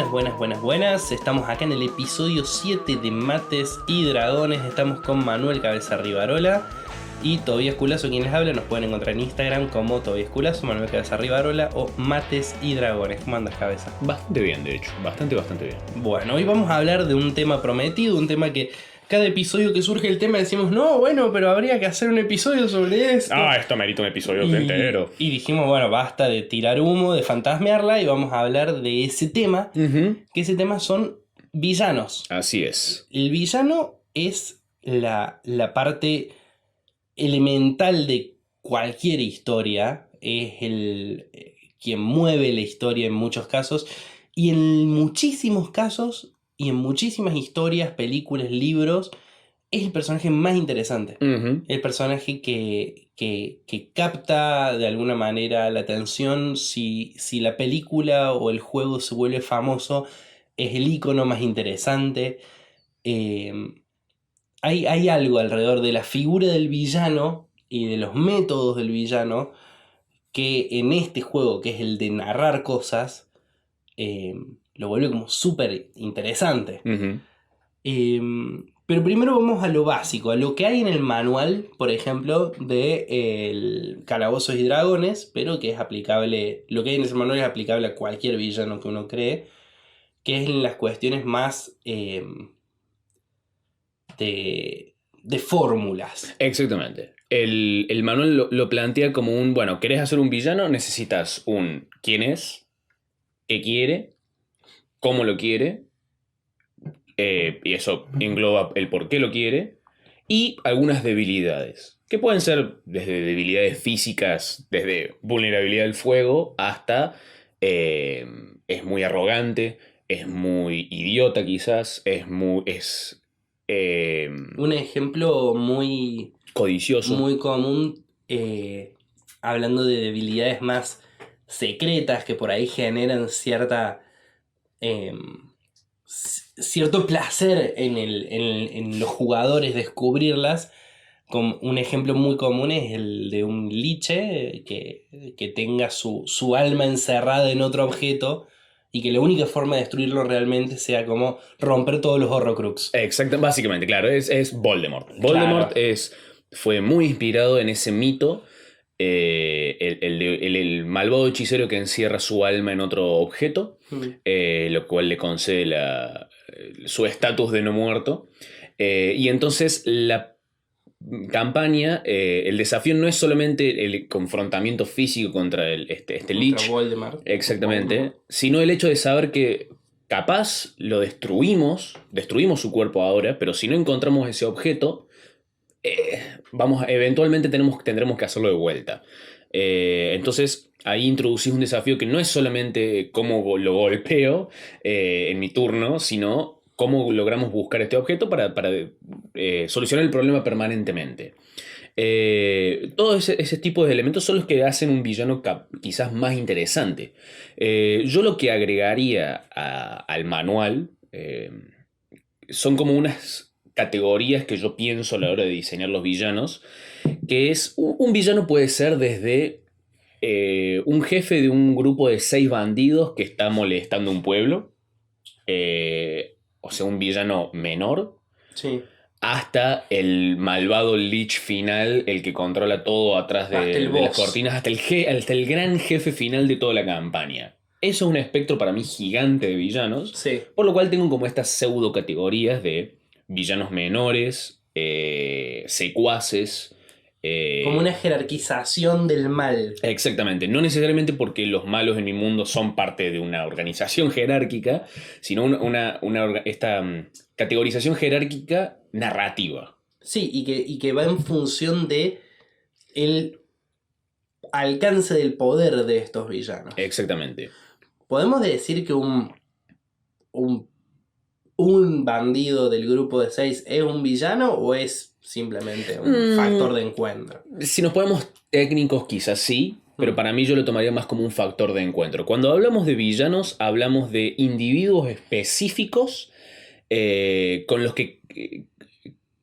Buenas. Estamos acá en el episodio 7 de Mates y Dragones. Estamos con Manuel Cabeza Rivarola y Tobías Culazo, quien les habla. Nos pueden encontrar en Instagram como Tobías Culazo, Manuel Cabeza Rivarola o Mates y Dragones. ¿Cómo andas, Cabeza? Bastante bien, de hecho. Bastante bien. Bueno, hoy vamos a hablar de un tema prometido, un tema que cada episodio que surge el tema decimos, no, bueno, pero habría que hacer un episodio sobre esto. Esto merita un episodio entero. Y dijimos, bueno, basta de tirar humo, de fantasmearla y vamos a hablar de ese tema, que ese tema son villanos. Así es. El villano es la parte elemental de cualquier historia, es quien mueve la historia en muchos casos, y en muchísimos casos, y en muchísimas historias, películas, libros, es el personaje más interesante. El personaje que capta de alguna manera la atención. Si la película o el juego se vuelve famoso, es el icono más interesante. Hay algo alrededor de la figura del villano y de los métodos del villano que en este juego, que es el de narrar cosas, lo vuelve como súper interesante. Pero primero vamos a lo básico, a lo que hay en el manual, por ejemplo, de el Calabozos y Dragones, pero que es aplicable, lo que hay en ese manual es aplicable a cualquier villano que uno cree, que es en las cuestiones más de fórmulas. Exactamente. El manual lo plantea como bueno, ¿querés hacer un villano? Necesitas un quién es, qué quiere, cómo lo quiere, y eso engloba el por qué lo quiere, y algunas debilidades, que pueden ser desde debilidades físicas, desde vulnerabilidad al fuego, hasta es muy arrogante, es muy idiota quizás, un ejemplo muy codicioso. Muy común, hablando de debilidades más secretas que por ahí generan cierto placer en los jugadores descubrirlas. Como un ejemplo muy común es el de un liche que tenga su alma encerrada en otro objeto y que la única forma de destruirlo realmente sea como romper todos los Horrocrux. Exacto, básicamente, claro, es Voldemort. Voldemort Claro. fue muy inspirado en ese mito, el malvado hechicero que encierra su alma en otro objeto, lo cual le concede su estatus de no muerto. Y entonces la campaña, el desafío no es solamente el confrontamiento físico contra este Lich, Voldemort. exactamente, sino el hecho de saber que capaz lo destruimos su cuerpo ahora, pero si no encontramos ese objeto, eventualmente tendremos que hacerlo de vuelta. Entonces ahí introducís un desafío que no es solamente cómo lo golpeo en mi turno, sino cómo logramos buscar este objeto para solucionar el problema permanentemente. Todo ese tipo de elementos son los que hacen un villano quizás más interesante. Yo lo que agregaría al manual son como unas categorías que yo pienso a la hora de diseñar los villanos, que es un villano puede ser desde un jefe de un grupo de 6 bandidos que está molestando un pueblo, o sea, un villano menor, Sí. hasta el malvado Lich final, el que controla todo atrás de las cortinas, hasta el gran jefe final de toda la campaña. Eso es un espectro para mí gigante de villanos, Sí. por lo cual tengo como estas pseudo categorías de villanos menores, secuaces. Como una jerarquización del mal. Exactamente, no necesariamente porque los malos en mi mundo son parte de una organización jerárquica, sino esta categorización jerárquica narrativa. Sí, y que va en función de el alcance del poder de estos villanos. Exactamente. ¿Podemos decir que un bandido del grupo de 6 es un villano o es simplemente un factor de encuentro? Si nos ponemos técnicos, quizás sí, pero para mí yo lo tomaría más como un factor de encuentro. Cuando hablamos de villanos, hablamos de individuos específicos con los que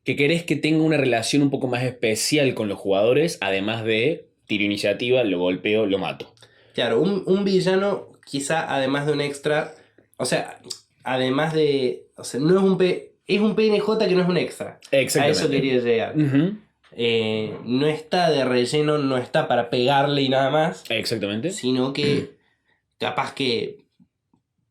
querés que tenga una relación un poco más especial con los jugadores, además de tiro iniciativa, lo golpeo, lo mato. Claro, un villano quizá además de un extra O sea, además de... O sea, no es es un PNJ que no es un extra. A eso Exactamente. quería llegar. Ujú. No está de relleno, no está para pegarle y nada más, Exactamente. sino que capaz que...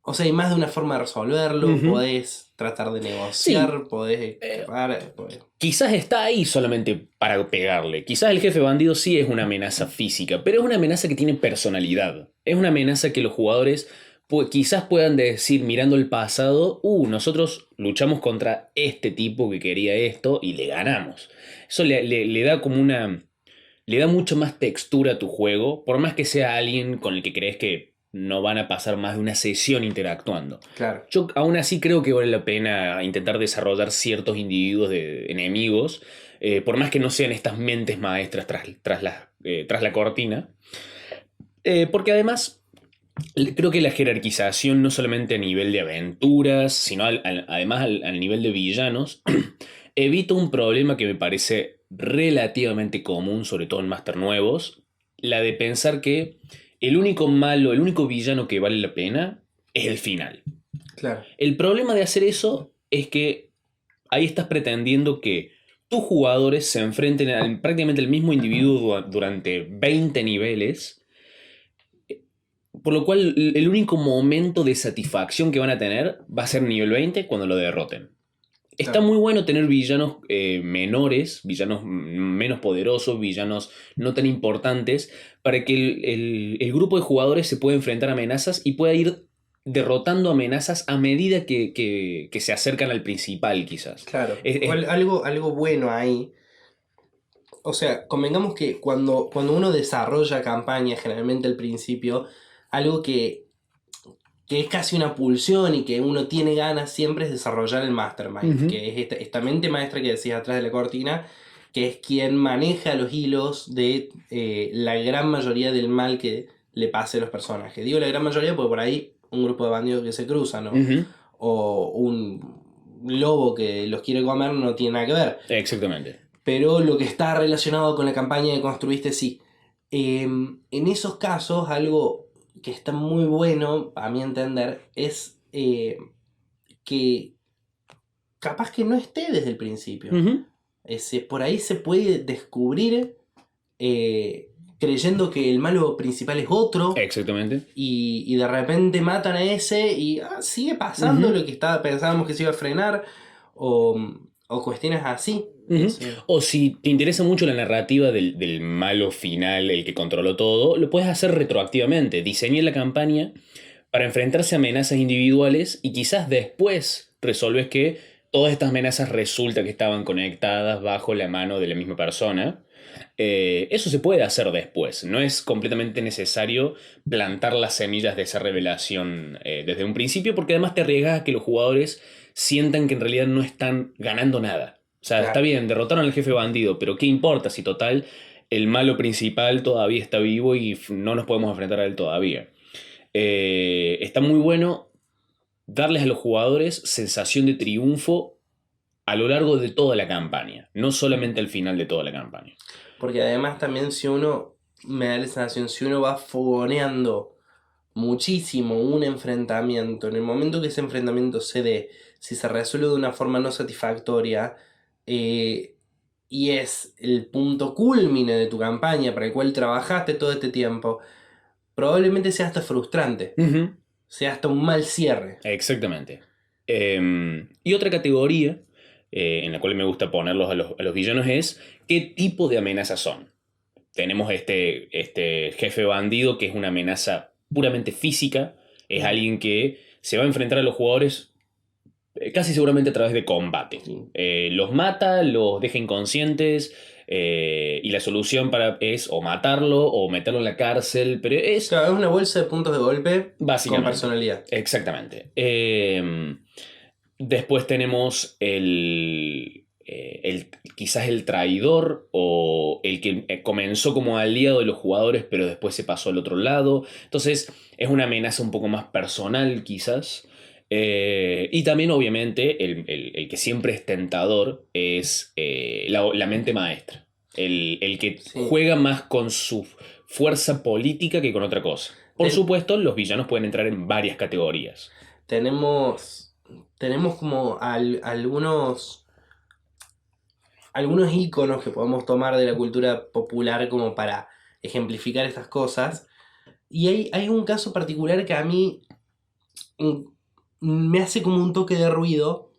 O sea, hay más de una forma de resolverlo, Ujú. podés tratar de Sí, negociar, podés eh, escapar, quizás está ahí solamente para pegarle. Quizás el jefe bandido sí es una amenaza física, pero es una amenaza que tiene personalidad. Es una amenaza que los jugadores quizás puedan decir mirando el pasado, nosotros luchamos contra este tipo que quería esto y le ganamos. Eso le da como una... Le da mucho más textura a tu juego, por más que sea alguien con el que crees que no van a pasar más de una sesión interactuando. claro. Yo aún así creo que vale la pena intentar desarrollar ciertos individuos de enemigos, por más que no sean estas mentes maestras tras la cortina, porque además creo que la jerarquización no solamente a nivel de aventuras, sino además al nivel de villanos, evita un problema que me parece relativamente común, sobre todo en Master nuevos, la de pensar que el único malo, el único villano que vale la pena es el final. Claro. El problema de hacer eso es que ahí estás pretendiendo que tus jugadores se enfrenten prácticamente al mismo individuo durante 20 niveles, por lo cual el único momento de satisfacción que van a tener va a ser nivel 20 cuando lo derroten. Está Claro. muy bueno tener villanos menores, villanos menos poderosos, villanos no tan importantes, para que el grupo de jugadores se pueda enfrentar a amenazas y pueda ir derrotando amenazas a medida que se acercan al principal, quizás. Claro. Es- es- Algo bueno ahí. O sea, convengamos que cuando uno desarrolla campaña, generalmente al principio, algo que es casi una pulsión y que uno tiene ganas siempre es desarrollar el mastermind, Ujú. que es esta mente maestra que decías atrás de la cortina, que es quien maneja los hilos de la gran mayoría del mal que le pase a los personajes. Digo la gran mayoría porque por ahí un grupo de bandidos que se cruzan Ujú. o un lobo que los quiere comer no tiene nada que ver. Exactamente. Pero lo que está relacionado con la campaña que construiste, sí. En esos casos, algo que está muy bueno, a mi entender, es que capaz que no esté desde el principio. Ujú. Por ahí se puede descubrir eh, creyendo que el malo principal es otro Exactamente. y de repente matan a ese y sigue pasando Ujú. lo que pensábamos que se iba a frenar o cuestiones así. Ujú. O si te interesa mucho la narrativa del malo final, el que controló todo, lo puedes hacer retroactivamente. Diseñé la campaña para enfrentarse a amenazas individuales y quizás después resolves que todas estas amenazas resulta que estaban conectadas bajo la mano de la misma persona. Eso se puede hacer después. No es completamente necesario plantar las semillas de esa revelación desde un principio, porque además te arriesgas a que los jugadores sientan que en realidad no están ganando nada. O sea, está Claro. bien, derrotaron al jefe bandido, pero ¿qué importa si total el malo principal todavía está vivo y no nos podemos enfrentar a él todavía? Está muy bueno darles a los jugadores sensación de triunfo a lo largo de toda la campaña, no solamente al final de toda la campaña. Porque además también si uno, me da la sensación, si uno va fogoneando muchísimo un enfrentamiento, en el momento que ese enfrentamiento se dé, si se resuelve de una forma no satisfactoria, eh, y es el punto culmine de tu campaña para el cual trabajaste todo este tiempo, probablemente sea hasta frustrante, Ujú. sea hasta un mal cierre. Exactamente. Y otra categoría en la cual me gusta ponerlos a los villanos es qué tipo de amenazas son. Tenemos este jefe bandido que es una amenaza puramente física, es Mm, alguien que se va a enfrentar a los jugadores casi seguramente a través de combate. sí. Los mata, los deja inconscientes y la solución es o matarlo o meterlo en la cárcel, pero es Claro, es una bolsa de puntos de golpe con básicamente, personalidad. exactamente. Después tenemos quizás el traidor o el que comenzó como aliado de los jugadores pero después se pasó al otro lado. Entonces es una amenaza un poco más personal quizás. Y también obviamente el que siempre es tentador es la mente maestra. El que Sí. juega más con su fuerza política que con otra cosa. Por Ten- supuesto, los villanos pueden entrar en varias categorías. tenemos, tenemos como algunos íconos que podemos tomar de la cultura popular como para ejemplificar estas cosas. Y hay un caso particular que a mí mm, me hace como un toque de ruido,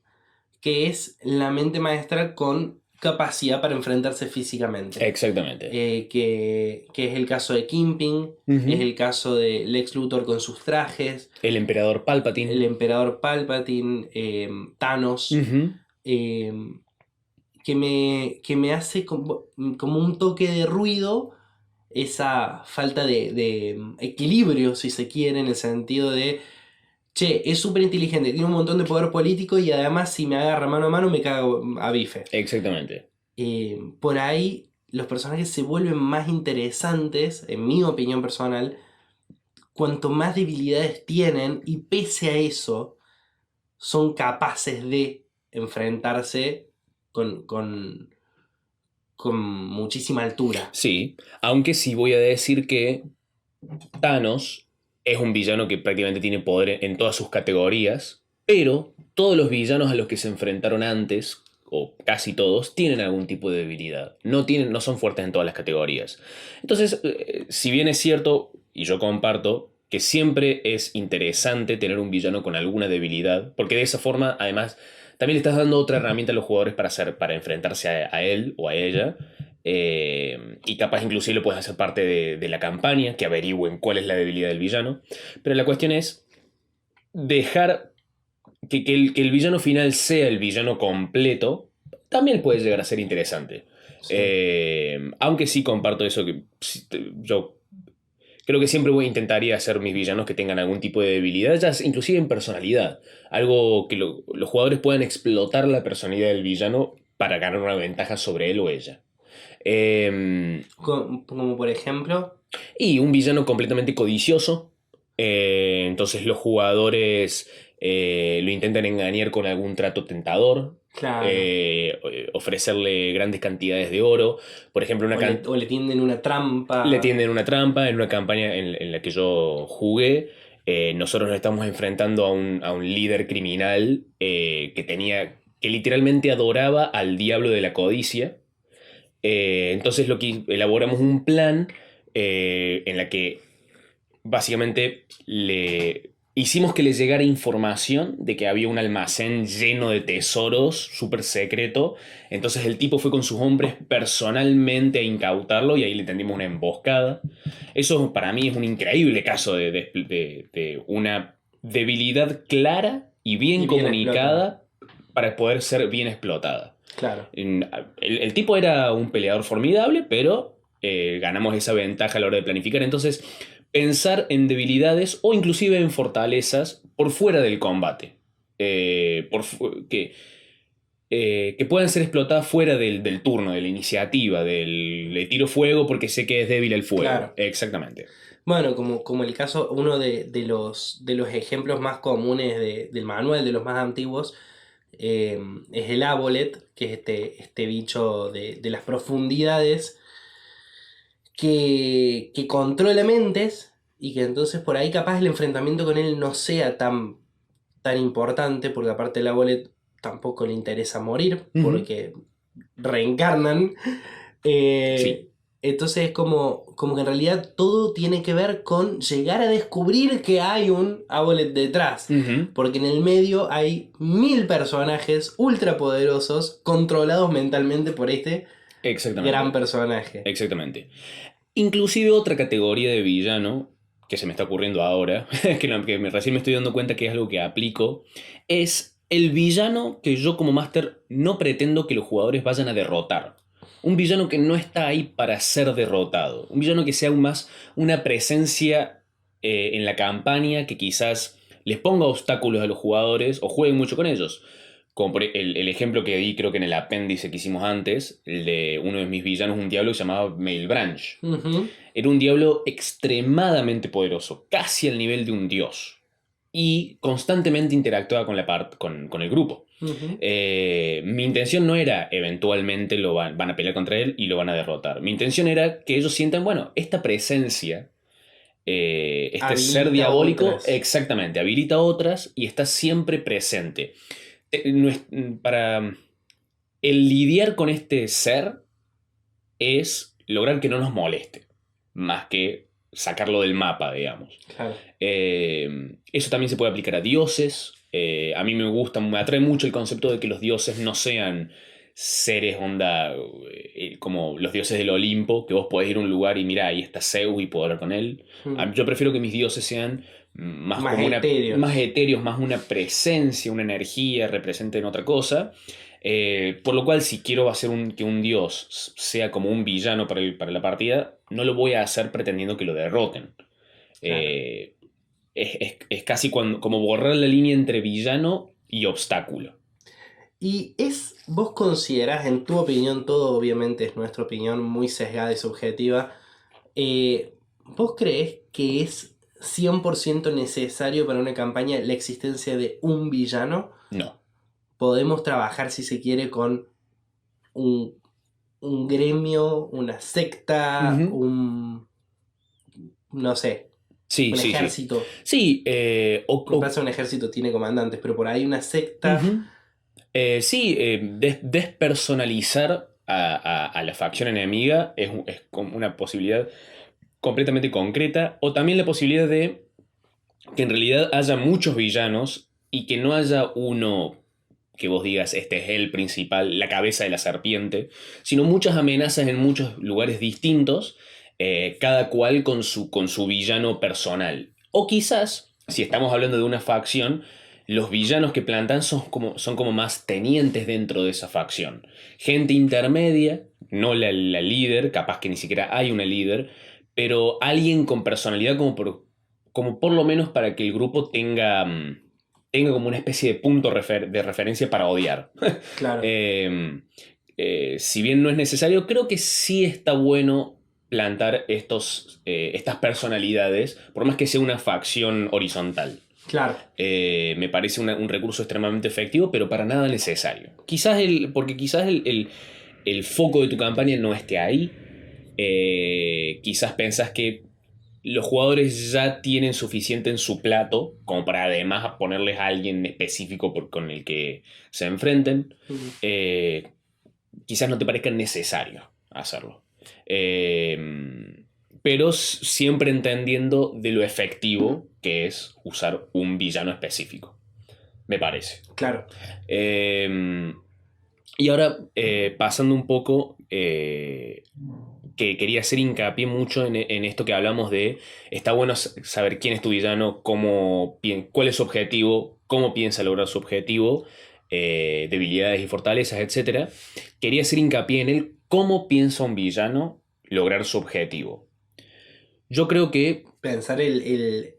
que es la mente maestra con capacidad para enfrentarse físicamente. Exactamente. Que es el caso de Kingpin, es el caso de Lex Luthor con sus trajes, El emperador Palpatine. el emperador Palpatine, Thanos, Ujú. eh, que me hace como un toque de ruido esa falta de equilibrio, si se quiere, en el sentido de, che, es súper inteligente, tiene un montón de poder político y además si me agarra mano a mano me cago a bife. Exactamente. Por ahí los personajes se vuelven más interesantes, en mi opinión personal, cuanto más debilidades tienen y pese a eso son capaces de enfrentarse con muchísima altura. Sí, aunque sí voy a decir que Thanos es un villano que prácticamente tiene poder en todas sus categorías, pero todos los villanos a los que se enfrentaron antes, o casi todos, tienen algún tipo de debilidad. No son fuertes en todas las categorías. Entonces, si bien es cierto, y yo comparto, que siempre es interesante tener un villano con alguna debilidad, porque de esa forma, además, también le estás dando otra herramienta a los jugadores para enfrentarse a él o a ella. Y capaz inclusive lo puedes hacer parte de la campaña, que averigüen cuál es la debilidad del villano. Pero la cuestión es dejar que el villano final sea el villano completo, también puede llegar a ser interesante. Sí. Aunque sí comparto eso, yo creo que siempre intentaría hacer mis villanos que tengan algún tipo de debilidad, ya inclusive en personalidad. Algo que los jugadores puedan explotar la personalidad del villano para ganar una ventaja sobre él o ella. Como por ejemplo, Y un villano completamente codicioso. Entonces los jugadores lo intentan engañar con algún trato tentador. claro, Ofrecerle grandes cantidades de oro. Por ejemplo, o le tienden una trampa. le tienden una trampa en una campaña en la que yo jugué. Nosotros nos estamos enfrentando a un líder criminal que literalmente adoraba al diablo de la codicia. Entonces lo que elaboramos un plan en la que básicamente le hicimos que le llegara información de que había un almacén lleno de tesoros súper secreto. Entonces el tipo fue con sus hombres personalmente a incautarlo y ahí le tendimos una emboscada. Eso para mí es un increíble caso de una debilidad clara y bien Y bien comunicada para poder ser bien explotada. Claro. El tipo era un peleador formidable, pero ganamos esa ventaja a la hora de planificar. Entonces, pensar en debilidades o inclusive en fortalezas por fuera del combate. Que puedan ser explotadas fuera del turno, de la iniciativa, le tiro fuego porque sé que es débil el fuego. Claro. Exactamente. Bueno, como el caso, uno de los ejemplos más comunes del manual, de los más antiguos, es el Abolet, que es este bicho de las profundidades que controla mentes y que entonces por ahí capaz el enfrentamiento con él no sea tan importante, porque aparte el Abolet tampoco le interesa morir, porque reencarnan. Sí. Entonces es como que en realidad todo tiene que ver con llegar a descubrir que hay un Abolet detrás. Ujú. Porque en el medio hay 1000 personajes ultrapoderosos controlados mentalmente por este Exactamente. gran personaje. Exactamente. Inclusive otra categoría de villano que se me está ocurriendo ahora, recién me estoy dando cuenta que es algo que aplico, es el villano que yo como máster no pretendo que los jugadores vayan a derrotar. Un villano que no está ahí para ser derrotado. Un villano que sea aún más una presencia en la campaña que quizás les ponga obstáculos a los jugadores o jueguen mucho con ellos. Como por el ejemplo que di, creo que en el apéndice que hicimos antes, el de uno de mis villanos, un diablo que se llamaba Mailbranch. Ujú. Era un diablo extremadamente poderoso, casi al nivel de un dios. Y constantemente interactuaba con el grupo. Ujú. Mi intención no era eventualmente van a pelear contra él y lo van a derrotar. Mi intención era que ellos sientan, bueno, esta presencia este ser Habilita diabólico, otras. exactamente, habilita otras y está siempre presente. Para el lidiar con este ser es lograr que no nos moleste, más que sacarlo del mapa, digamos. Claro. Eso también se puede aplicar a dioses. A mí me gusta, me atrae mucho el concepto de que los dioses no sean seres onda como los dioses del Olimpo, que vos podés ir a un lugar y mira, ahí está Zeus y poder hablar con él. Yo prefiero que mis dioses sean más Más como más etéreos. etéreos, más una presencia, una energía, representen otra cosa. Por lo cual, si quiero hacer que un dios sea como un villano para la partida, no lo voy a hacer pretendiendo que lo derroten. Claro. Es casi como borrar la línea entre villano y obstáculo. Y vos considerás, en tu opinión, todo obviamente es nuestra opinión muy sesgada y subjetiva, ¿vos creés que es 100% necesario para una campaña la existencia de un villano? No. Podemos trabajar, si se quiere, con un, un gremio, una secta, Ujú. no sé, Sí, un sí, sí. ejército. Sí, Me pasa un ejército tiene comandantes, pero por ahí una secta. ujú. Sí, despersonalizar a la facción enemiga es como una posibilidad completamente concreta, o también la posibilidad de que en realidad haya muchos villanos y que no haya uno que vos digas, este es el principal, la cabeza de la serpiente, sino muchas amenazas en muchos lugares distintos, cada cual con su villano personal. O quizás, si estamos hablando de una facción, los villanos que plantan son como más tenientes dentro de esa facción. Gente intermedia, no la líder, capaz que ni siquiera hay una líder, pero alguien con personalidad como por lo menos para que el grupo tenga como una especie de punto de referencia para odiar. Claro. Si bien no es necesario, creo que sí está bueno plantar estas personalidades, por más que sea una facción horizontal. Claro. Me parece un recurso extremadamente efectivo, pero para nada necesario. Porque quizás el foco de tu campaña no esté ahí. Quizás pensás que los jugadores ya tienen suficiente en su plato como para además ponerles a alguien específico con el que se enfrenten. Mm. Eh, Quizás no te parezca necesario hacerlo. Pero siempre entendiendo de lo efectivo que es usar un villano específico, me parece. Claro. Y ahora, pasando un poco, que quería hacer hincapié mucho en esto que hablamos de, está bueno saber quién es tu villano, cuál es su objetivo, cómo piensa lograr su objetivo, debilidades y fortalezas, etcétera. Quería hacer hincapié en el cómo piensa un villano lograr su objetivo. Yo creo que Pensar el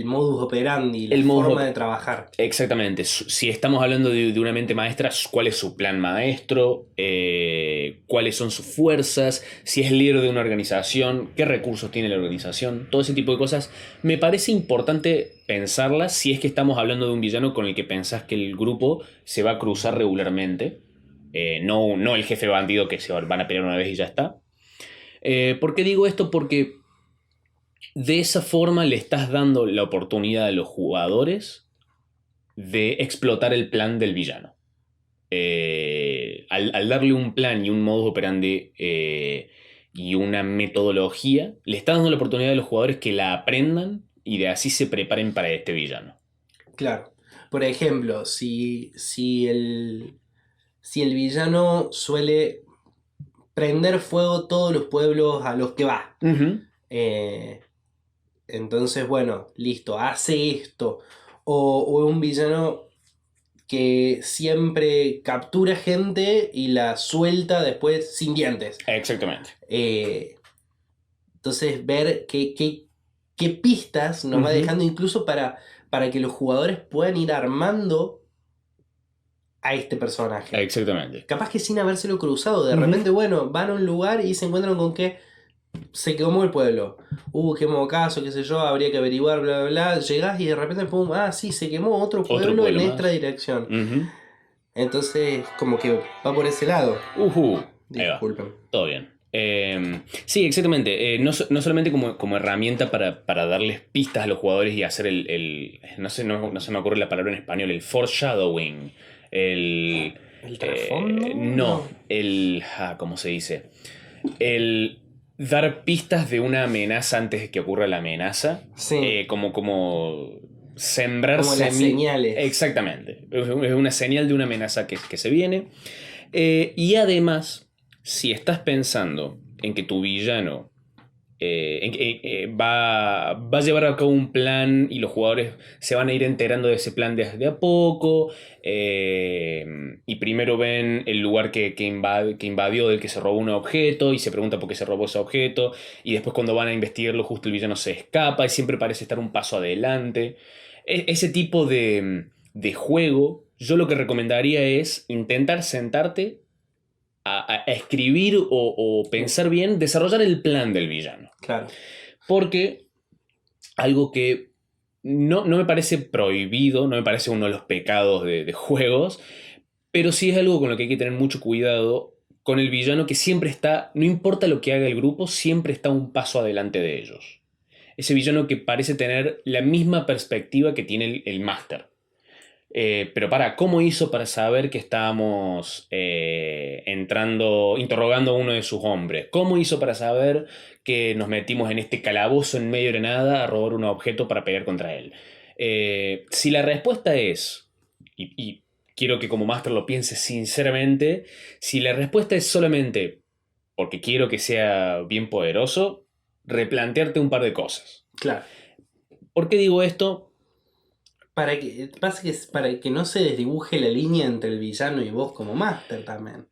modus operandi, la el forma de modo. trabajar. Exactamente. Si estamos hablando de una mente maestra, ¿cuál es su plan maestro? ¿Cuáles son sus fuerzas? Si es el líder de una organización, ¿qué recursos tiene la organización? Todo ese tipo de cosas. Me parece importante pensarlas si es que estamos hablando de un villano con el que pensás que el grupo se va a cruzar regularmente. No el jefe bandido que se van a pelear una vez y ya está. ¿Por qué digo esto? Porque de esa forma le estás dando la oportunidad a los jugadores de explotar el plan del villano. Al darle un plan y un modus operandi, y una metodología, le está dando la oportunidad a los jugadores que la aprendan y de así se preparen para este villano. Claro. Por ejemplo, si el villano suele prender fuego todos los pueblos a los que va. Ujú. eh, entonces, bueno, listo, hace esto. O un villano que siempre captura gente y la suelta después sin dientes. Exactamente. Entonces, ver qué pistas nos va Ujú. dejando incluso para que los jugadores puedan ir armando a este personaje. Exactamente. Capaz que sin habérselo cruzado. De Ujú. repente, bueno, van a un lugar y se encuentran con que se quemó el pueblo. Qué mocazo, qué sé yo, habría que averiguar, bla, bla, bla. Llegás y de repente, pum, sí, se quemó otro Otro pueblo en pueblo esta más. dirección. Ujú. Entonces, como que va por ese lado. Ahí va. Disculpen. Todo bien. Sí, exactamente. No solamente como herramienta para darles pistas a los jugadores y hacer no sé, no se me ocurre la palabra en español, el foreshadowing. El. ¿El trasfondo? No, No. ¿cómo se dice? El dar pistas de una amenaza antes de que ocurra la amenaza. Sí, Como sembrar como las señales. Exactamente. Es una señal de una amenaza que se viene. Y además, si estás pensando en que tu villano va a llevar a cabo un plan y los jugadores se van a ir enterando de ese plan desde a poco, y primero ven el lugar que invadió, del que se robó un objeto y se pregunta por qué se robó ese objeto, y después cuando van a investigarlo justo el villano se escapa y siempre parece estar un paso adelante. Ese tipo de juego, yo lo que recomendaría es intentar sentarte a escribir o Sí, pensar bien, desarrollar el plan del villano. claro. Porque algo que no me parece prohibido, no me parece uno de los pecados de juegos, pero sí es algo con lo que hay que tener mucho cuidado con el villano que siempre está, no importa lo que haga el grupo, siempre está un paso adelante de ellos. Ese villano que parece tener la misma perspectiva que tiene el máster. Pero ¿cómo hizo para saber que estábamos interrogando a uno de sus hombres? ¿Cómo hizo para saber que nos metimos en este calabozo en medio de nada a robar un objeto para pelear contra él? Si la respuesta es, y quiero que como máster lo pienses sinceramente, si la respuesta es solamente porque quiero que sea bien poderoso, replantearte un par de cosas. Claro. ¿Por qué digo esto? Pasa que es para que no se desdibuje la línea entre el villano y vos como máster también.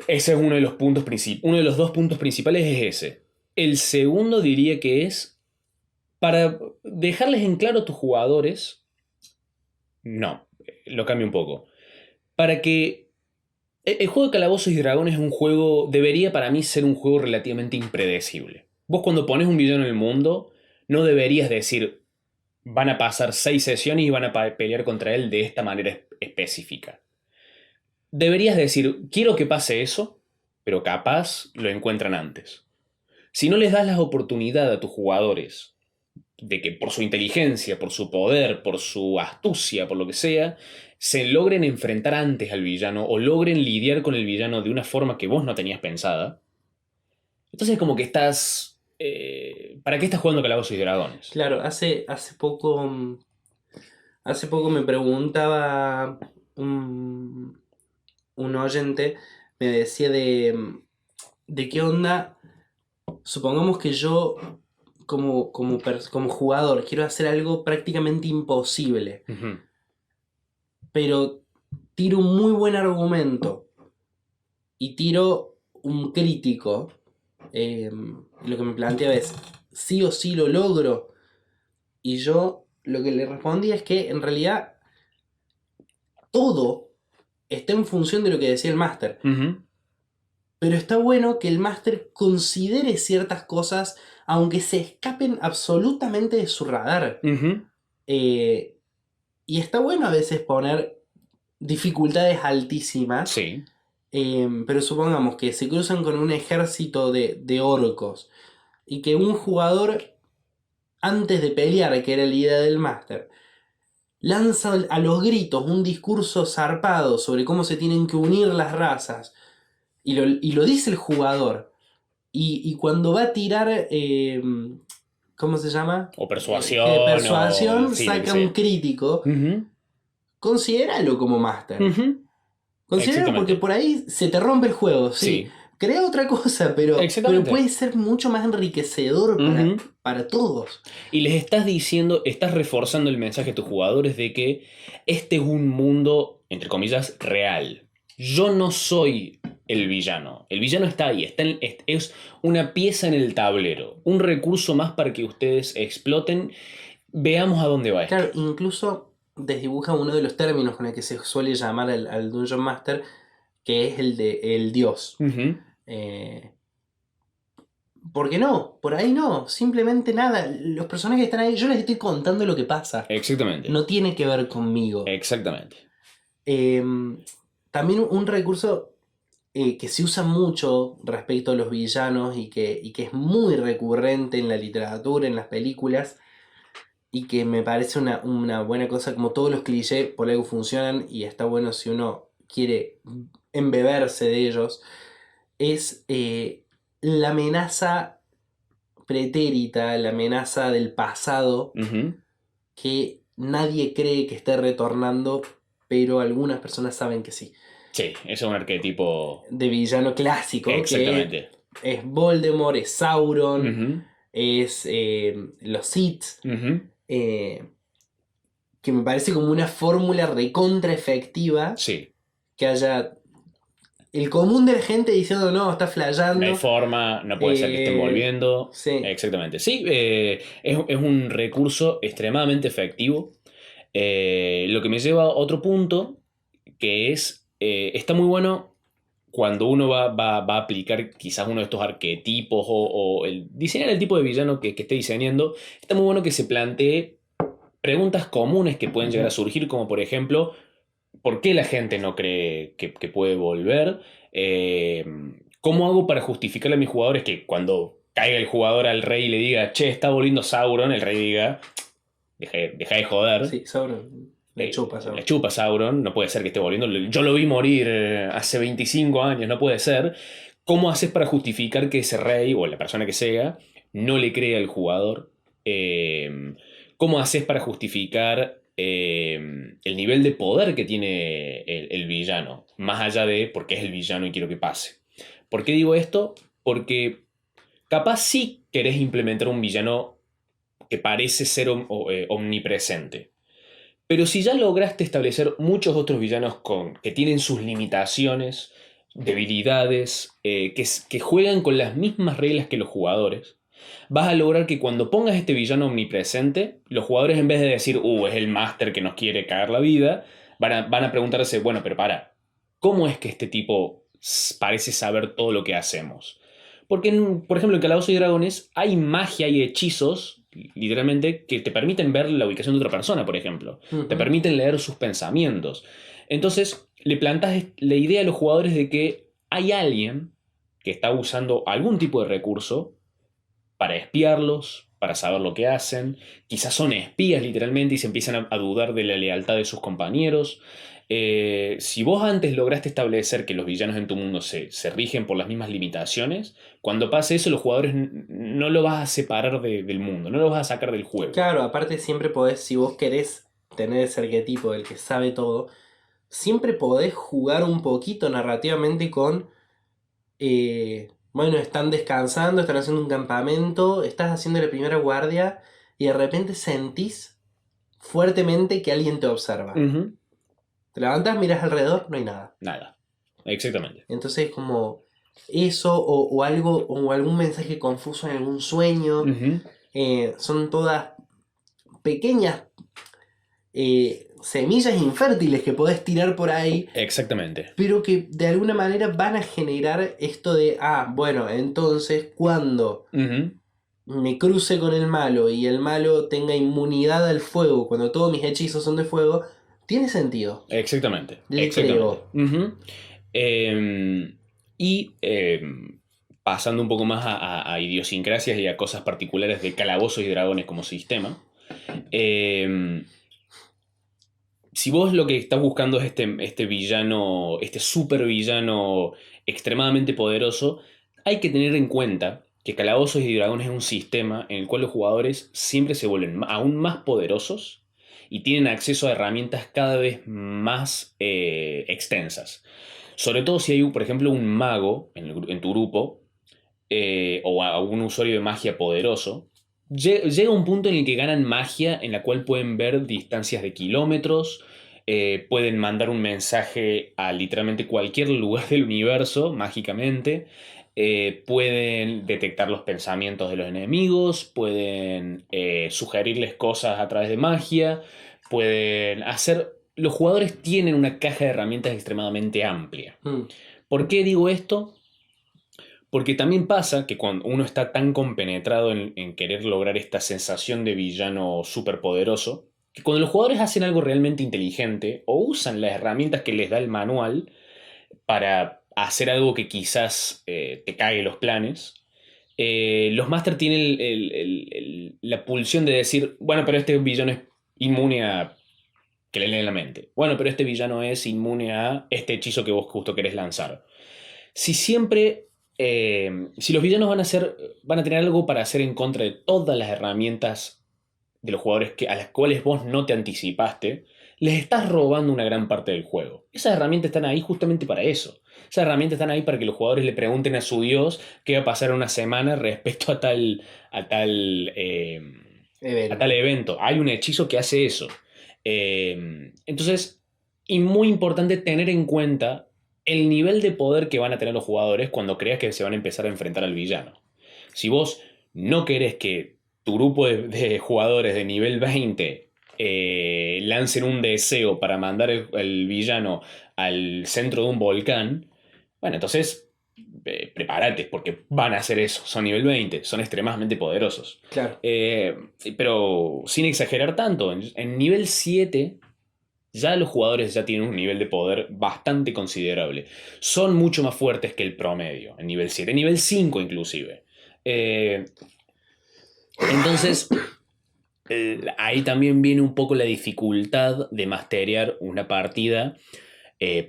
Ese es uno de los puntos principales. Uno de los dos puntos principales es ese. El segundo diría que es para dejarles en claro a tus jugadores. No, lo cambio un poco. Para que el juego de Calabozos y Dragones es un juego, debería para mí ser un juego relativamente impredecible. Vos cuando pones un villano en el mundo, no deberías decir, van a pasar 6 sesiones y van a pelear contra él de esta manera específica. Deberías decir, quiero que pase eso, pero capaz lo encuentran antes. Si no les das la oportunidad a tus jugadores de que por su inteligencia, por su poder, por su astucia, por lo que sea, se logren enfrentar antes al villano o logren lidiar con el villano de una forma que vos no tenías pensada, entonces como que estás... ¿para qué estás jugando Calabozos y Dragones? Claro, hace poco me preguntaba un, un oyente, me decía de qué onda, supongamos que yo como jugador quiero hacer algo prácticamente imposible, Ujú. pero tiro un muy buen argumento y tiro un crítico. Lo que me planteaba es, sí o sí lo logro. Y yo lo que le respondí es que en realidad todo está en función de lo que decía el máster. Ujú. Pero está bueno que el máster considere ciertas cosas, aunque se escapen absolutamente de su radar. Ujú. Eh, y está bueno a veces poner dificultades altísimas. Sí. Pero supongamos que se cruzan con un ejército de orcos. Y que un jugador, antes de pelear, que era la idea del máster, lanza a los gritos un discurso zarpado sobre cómo se tienen que unir las razas. Y lo dice el jugador. Y cuando va a tirar, ¿cómo se llama? O persuasión, o... Persuasión, Sí, lo que saca un sea. crítico. Ujú. Considéralo como máster. Ujú. Considéralo porque Exactamente. por ahí se te rompe el juego, sí. Sí, Crea otra cosa, pero exactamente. puede ser mucho más enriquecedor Ujú. para todos. Y les estás diciendo, estás reforzando el mensaje a tus jugadores de que este es un mundo, entre comillas, real. Yo no soy el villano. El villano está ahí, es una pieza en el tablero, un recurso más para que ustedes exploten. Veamos a dónde va esto. Claro, incluso desdibuja uno de los términos con el que se suele llamar al Dungeon Master, que es el de el dios. Ujú. Eh, ¿Por qué no? Por ahí no. Simplemente nada. Los personajes que están ahí, yo les estoy contando lo que pasa. Exactamente. No tiene que ver conmigo. Exactamente. También un recurso que se usa mucho respecto a los villanos y que es muy recurrente en la literatura, en las películas, y que me parece una buena cosa, como todos los clichés por algo funcionan y está bueno si uno quiere embeberse de ellos, es la amenaza pretérita, la amenaza del pasado Ujú. que nadie cree que esté retornando, pero algunas personas saben que sí. Sí, ese es un arquetipo. De villano clásico, que Exactamente. es Voldemort, es Sauron, Ujú, es los Sith, ujú. eh, que me parece como una fórmula recontra efectiva Sí, que haya el común de la gente diciendo no, está no hay flayando. forma, no puede ser que estén volviendo. Sí. Exactamente. Sí, es un recurso extremadamente efectivo. Lo que me lleva a otro punto, que es, está muy bueno cuando uno va a aplicar quizás uno de estos arquetipos o el diseñar el tipo de villano que esté diseñando, está muy bueno que se plantee preguntas comunes que pueden llegar a surgir, como por ejemplo, ¿por qué la gente no cree que puede volver? Eh, ¿Cómo hago para justificarle a mis jugadores que cuando caiga el jugador al rey y le diga, che, está volviendo Sauron, el rey diga, deja de joder? Sí, Sauron. Le chupa Le Sauron. chupa Sauron, no puede ser que esté volviendo. Yo lo vi morir hace 25 años, no puede ser. ¿Cómo haces para justificar que ese rey o la persona que sea no le cree al jugador? ¿Cómo haces para justificar el nivel de poder que tiene el villano? Más allá de porque es el villano y quiero que pase. ¿Por qué digo esto? Porque capaz sí querés implementar un villano que parece ser omnipresente. Pero si ya lograste establecer muchos otros villanos que tienen sus limitaciones, debilidades, que juegan con las mismas reglas que los jugadores, vas a lograr que cuando pongas este villano omnipresente, los jugadores en vez de decir, es el máster que nos quiere cagar la vida, van a preguntarse, bueno, pero ¿cómo es que este tipo parece saber todo lo que hacemos? Porque, por ejemplo, en Calabozos y Dragones hay magia y hechizos, literalmente, que te permiten ver la ubicación de otra persona, por ejemplo. Te Ujú. permiten leer sus pensamientos. Entonces, le plantas la idea a los jugadores de que hay alguien que está usando algún tipo de recurso para espiarlos, para saber lo que hacen. Quizás son espías literalmente y se empiezan a dudar de la lealtad de sus compañeros. Si vos antes lograste establecer que los villanos en tu mundo se rigen por las mismas limitaciones, cuando pase eso los jugadores no lo vas a separar del mundo, no lo vas a sacar del juego. Claro, aparte siempre podés, si vos querés tener ese arquetipo del que sabe todo, siempre podés jugar un poquito narrativamente con, bueno, están descansando, están haciendo un campamento, estás haciendo la primera guardia y de repente sentís fuertemente que alguien te observa. Ujú. Te levantás, miras alrededor, no hay nada. Nada, exactamente. Entonces como eso o algo o algún mensaje confuso en algún sueño, Ujú. son todas pequeñas semillas infértiles que podés tirar por ahí, Exactamente. pero que de alguna manera van a generar esto de, bueno, entonces cuando Ujú. me cruce con el malo y el malo tenga inmunidad al fuego, cuando todos mis hechizos son de fuego, tiene sentido. Exactamente, Le exactamente. creo. Ujú. Y pasando un poco más a idiosincrasias y a cosas particulares de Calabozos y Dragones como sistema, em, si vos lo que estás buscando es este villano, este super villano extremadamente poderoso, hay que tener en cuenta que Calabozos y Dragones es un sistema en el cual los jugadores siempre se vuelven aún más poderosos y tienen acceso a herramientas cada vez más extensas. Sobre todo si hay, por ejemplo, un mago en tu grupo o a un usuario de magia poderoso, llega un punto en el que ganan magia en la cual pueden ver distancias de kilómetros, pueden mandar un mensaje a literalmente cualquier lugar del universo mágicamente, pueden detectar los pensamientos de los enemigos, pueden sugerirles cosas a través de magia, pueden hacer... Los jugadores tienen una caja de herramientas extremadamente amplia. Mm. ¿Por qué digo esto? Porque también pasa que cuando uno está tan compenetrado en querer lograr esta sensación de villano superpoderoso, que cuando los jugadores hacen algo realmente inteligente o usan las herramientas que les da el manual para hacer algo que quizás te cague los planes. Los Master tienen la pulsión de decir, bueno, pero este villano es inmune a que le leen la mente. Bueno, pero este villano es inmune a este hechizo que vos justo querés lanzar. Si siempre, si los villanos van a tener algo para hacer en contra de todas las herramientas de los jugadores a las cuales vos no te anticipaste, les estás robando una gran parte del juego. Esas herramientas están ahí justamente para eso. Esas herramientas están ahí para que los jugadores le pregunten a su dios qué va a pasar en una semana respecto a tal, a tal evento. Hay un hechizo que hace eso. Entonces, y muy importante tener en cuenta el nivel de poder que van a tener los jugadores cuando creas que se van a empezar a enfrentar al villano. Si vos no querés que tu grupo de jugadores de nivel 20 lancen un deseo para mandar el villano al centro de un volcán, bueno, entonces prepárate, porque van a hacer eso. Son nivel 20, son extremadamente poderosos. Claro. Pero sin exagerar tanto, en nivel 7 ya los jugadores ya tienen un nivel de poder bastante considerable. Son mucho más fuertes que el promedio en nivel 7, en nivel 5 inclusive. Entonces, ahí también viene un poco la dificultad de masterear una partida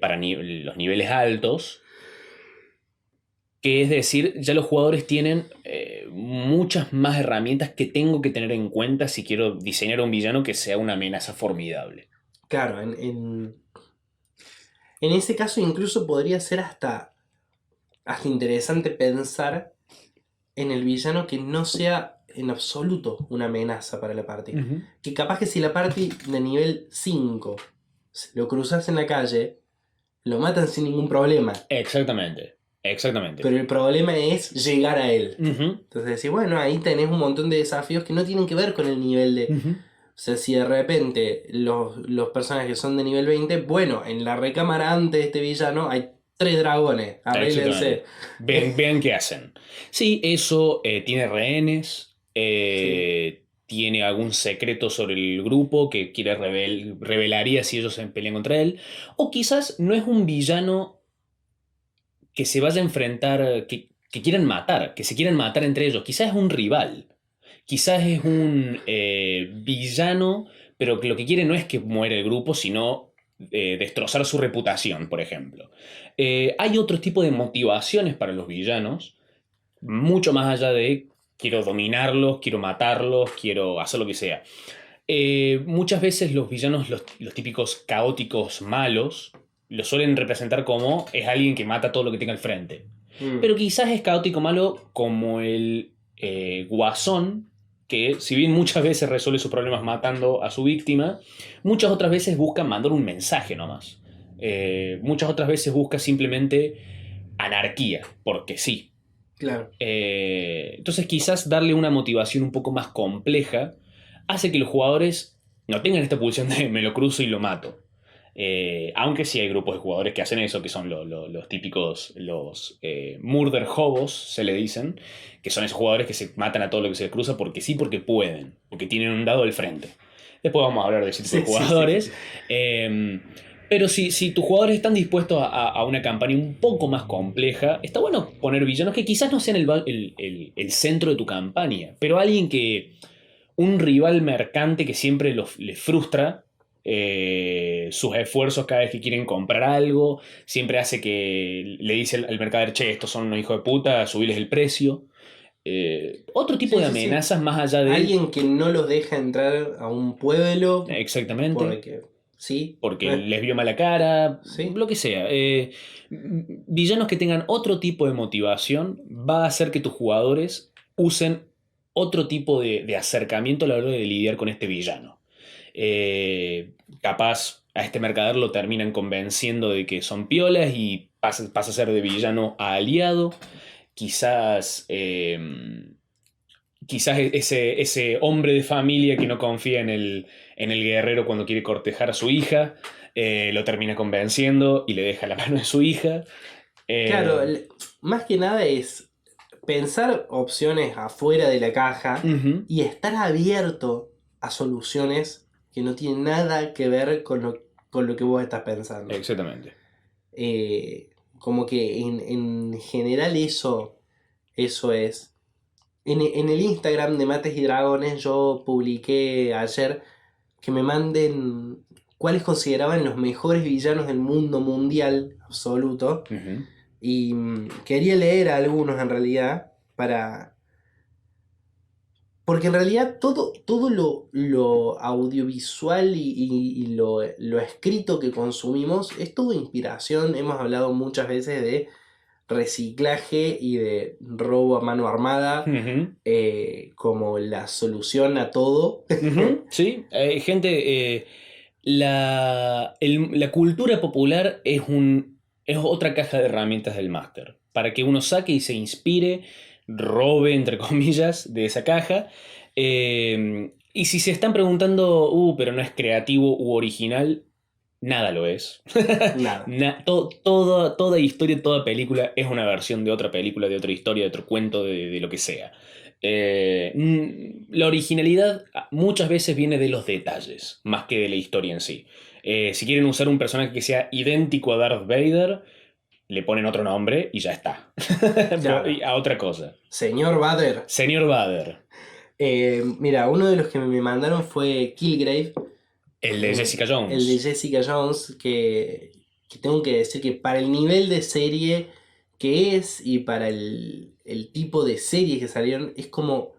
para los niveles altos, que es decir, ya los jugadores tienen muchas más herramientas que tengo que tener en cuenta si quiero diseñar un villano que sea una amenaza formidable. Claro, en ese caso incluso podría ser hasta interesante pensar en el villano que no sea en absoluto una amenaza para la party. Uh-huh. Que capaz que si la party de nivel 5 lo cruzas en la calle, lo matan sin ningún problema. Exactamente. Pero el problema es llegar a él. Uh-huh. Entonces decís, bueno, ahí tenés un montón de desafíos que no tienen que ver con el nivel de... Uh-huh. O sea, si de repente los personajes son de nivel 20, bueno, en la recámara antes de este villano hay 3 dragones. Arréglense. Vean qué hacen. Sí, eso tiene rehenes, tiene algún secreto sobre el grupo que quiere revelaría si ellos se pelean contra él. O quizás no es un villano que se vaya a enfrentar, que quieran matar, que se quieran matar entre ellos. Quizás es un rival. Quizás es un villano, pero que lo que quiere no es que muera el grupo, sino destrozar su reputación, por ejemplo. Hay otro tipo de motivaciones para los villanos, mucho más allá de quiero dominarlos, quiero matarlos, quiero hacer lo que sea. Muchas veces los villanos, los típicos caóticos malos, lo suelen representar como es alguien que mata todo lo que tenga al frente. Pero quizás es caótico malo como el Guasón, que si bien muchas veces resuelve sus problemas matando a su víctima, muchas otras veces busca mandar un mensaje nomás. Muchas otras veces busca simplemente anarquía, porque sí. Claro. Entonces quizás darle una motivación un poco más compleja hace que los jugadores no tengan esta pulsión de me lo cruzo y lo mato. Aunque sí hay grupos de jugadores que hacen eso, que son los típicos, los murder hobos, se le dicen, que son esos jugadores que se matan a todo lo que se les cruza porque sí, porque pueden, porque tienen un dado al frente. Después vamos a hablar de ese tipo de jugadores. Sí. Pero si tus jugadores están dispuestos a una campaña un poco más compleja, está bueno poner villanos que quizás no sean el centro de tu campaña, pero alguien que... un rival mercante que siempre les frustra sus esfuerzos cada vez que quieren comprar algo, siempre hace que le dice al mercader, che, estos son unos hijos de puta, subirles el precio. Otro tipo de amenazas más allá de... alguien que no los deja entrar a un pueblo. Exactamente. Porque les vio mala cara, lo que sea. Villanos que tengan otro tipo de motivación va a hacer que tus jugadores usen otro tipo de acercamiento a la hora de lidiar con este villano. Capaz a este mercader lo terminan convenciendo de que son piolas y pasa a ser de villano a aliado. Quizás ese hombre de familia que no confía en el guerrero cuando quiere cortejar a su hija, lo termina convenciendo y le deja la mano de su hija. Claro, más que nada es pensar opciones afuera de la caja y estar abierto a soluciones que no tienen nada que ver con lo que vos estás pensando. Exactamente. Como que en general eso es. En el Instagram de Mates y Dragones yo publiqué ayer que me manden cuáles consideraban los mejores villanos del mundo mundial absoluto. Ujú. Y quería leer a algunos en realidad para... Porque en realidad todo lo audiovisual y lo escrito que consumimos es todo inspiración. Hemos hablado muchas veces de reciclaje y de robo a mano armada Ujú. como la solución a todo. Ujú. Sí, gente, la cultura popular es otra caja de herramientas del máster, para que uno saque y se inspire, robe, entre comillas, de esa caja. Y si se están preguntando, pero no es creativo u original, nada lo es. Nada. Toda historia, toda película es una versión de otra película, de otra historia, de otro cuento, de lo que sea. La originalidad muchas veces viene de los detalles, más que de la historia en sí. Si quieren usar un personaje que sea idéntico a Darth Vader, le ponen otro nombre y ya está. Claro. Y a otra cosa. Señor Vader. Señor Vader, Mira, uno de los que me mandaron fue Killgrave, el de Jessica el de Jones. Jessica Jones, que tengo que decir que para el nivel de serie que es y para el tipo de series que salieron, es como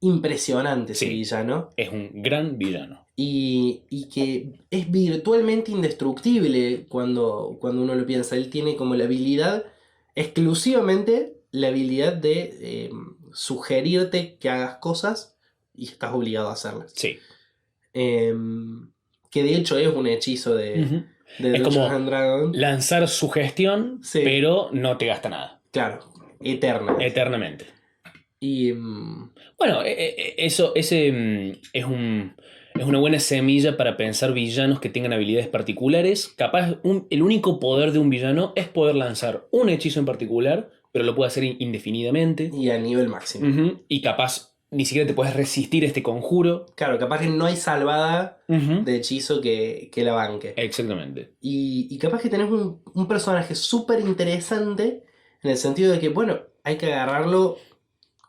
impresionante ese Sí, villano. es un gran villano. Y que es virtualmente indestructible cuando uno lo piensa. Él tiene como la habilidad, exclusivamente la habilidad de sugerirte que hagas cosas y estás obligado a hacerlas. Sí. Que de hecho es un hechizo Ujú. de Es Dungeons como and Dragons. lanzar sugestión, Sí, pero no te gasta nada. claro, eterna. Eternamente. Y Bueno, es una buena semilla para pensar villanos que tengan habilidades particulares. Capaz, el único poder de un villano es poder lanzar un hechizo en particular, pero lo puede hacer indefinidamente. y a nivel máximo. Ujú. Y capaz ni siquiera te puedes resistir a este conjuro. Claro, capaz que no hay salvada Ujú. de hechizo que la banque. Exactamente. Y capaz que tenés un personaje súper interesante en el sentido de que, bueno, hay que agarrarlo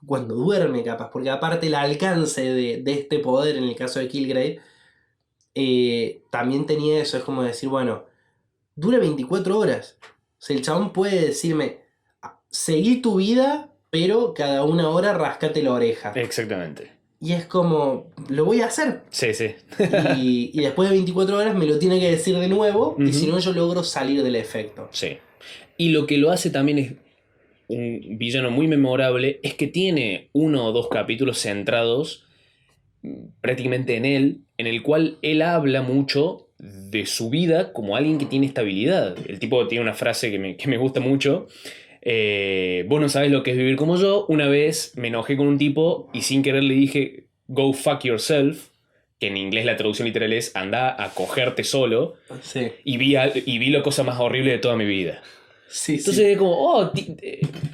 cuando duerme, capaz, porque aparte el alcance de este poder, en el caso de Killgrave, también tenía eso, es como decir, bueno, dura 24 horas. O sea, el chabón puede decirme, seguí tu vida, pero cada una hora rascate la oreja. Exactamente. Y es como, lo voy a hacer. Sí, sí. Y después de 24 horas me lo tiene que decir de nuevo, y si Ujú. no yo logro salir del efecto. Sí. Y lo que lo hace también es un villano muy memorable, es que tiene uno o dos capítulos centrados prácticamente en él, en el cual él habla mucho de su vida como alguien que tiene estabilidad. El tipo tiene una frase que me gusta mucho. Vos no sabés lo que es vivir como yo. Una vez me enojé con un tipo y sin querer le dije, go fuck yourself, que en inglés la traducción literal es anda a cogerte solo, Sí, y vi la cosa más horrible de toda mi vida. sí, Entonces sí. es como,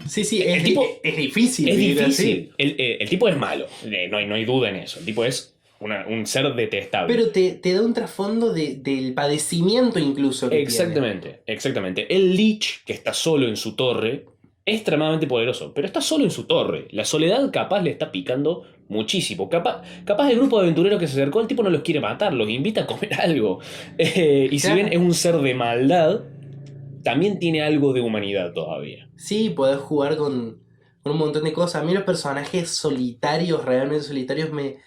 Sí, sí, el tipo es difícil es vivir difícil. así. El tipo es malo, no hay duda en eso. El tipo es un ser detestable. Pero te da un trasfondo del padecimiento incluso que tiene. Exactamente, exactamente. El Lich, que está solo en su torre, es extremadamente poderoso, pero está solo en su torre. La soledad capaz le está picando muchísimo. Capaz el grupo de aventureros que se acercó, el tipo no los quiere matar, los invita a comer algo. Y si bien Claro. es un ser de maldad, también tiene algo de humanidad todavía. Sí, podés jugar con un montón de cosas. A mí los personajes solitarios, realmente solitarios, me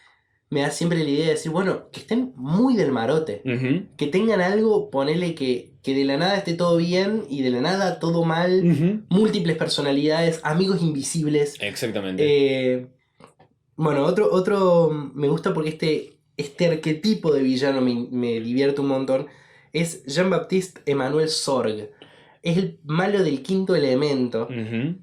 da siempre la idea de decir, bueno, que estén muy del marote. Ujú, Que tengan algo, ponele que de la nada esté todo bien y de la nada todo mal. ujú. Múltiples personalidades, amigos invisibles. Exactamente. Bueno, otro me gusta porque este arquetipo de villano me divierte un montón. Es Jean-Baptiste Emmanuel Sorg. Es el malo del Quinto Elemento. Ujú.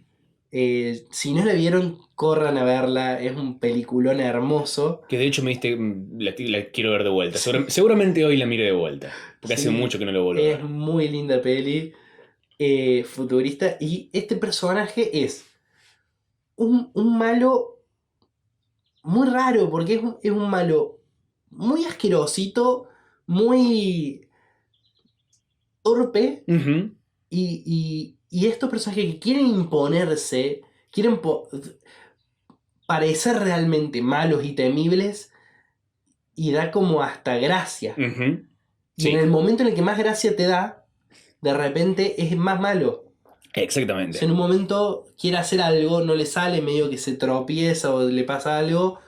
Si no la vieron, corran a verla. Es un peliculón hermoso. Que de hecho me diste, la quiero ver de vuelta. Sí, Seguramente hoy la mire de vuelta, porque hace sí, mucho que no lo vuelvo a es ver. muy linda peli. Futurista. Y este personaje es un malo muy raro, porque es un malo muy asquerosito, muy torpe, Ujú. Y estos personajes que quieren imponerse, quieren parecer realmente malos y temibles, y da como hasta gracia. Ujú. Y en Sí, el momento en el que más gracia te da, de repente es más malo. Si exactamente. en un momento quiere hacer algo, no le sale, medio que se tropieza o le pasa algo,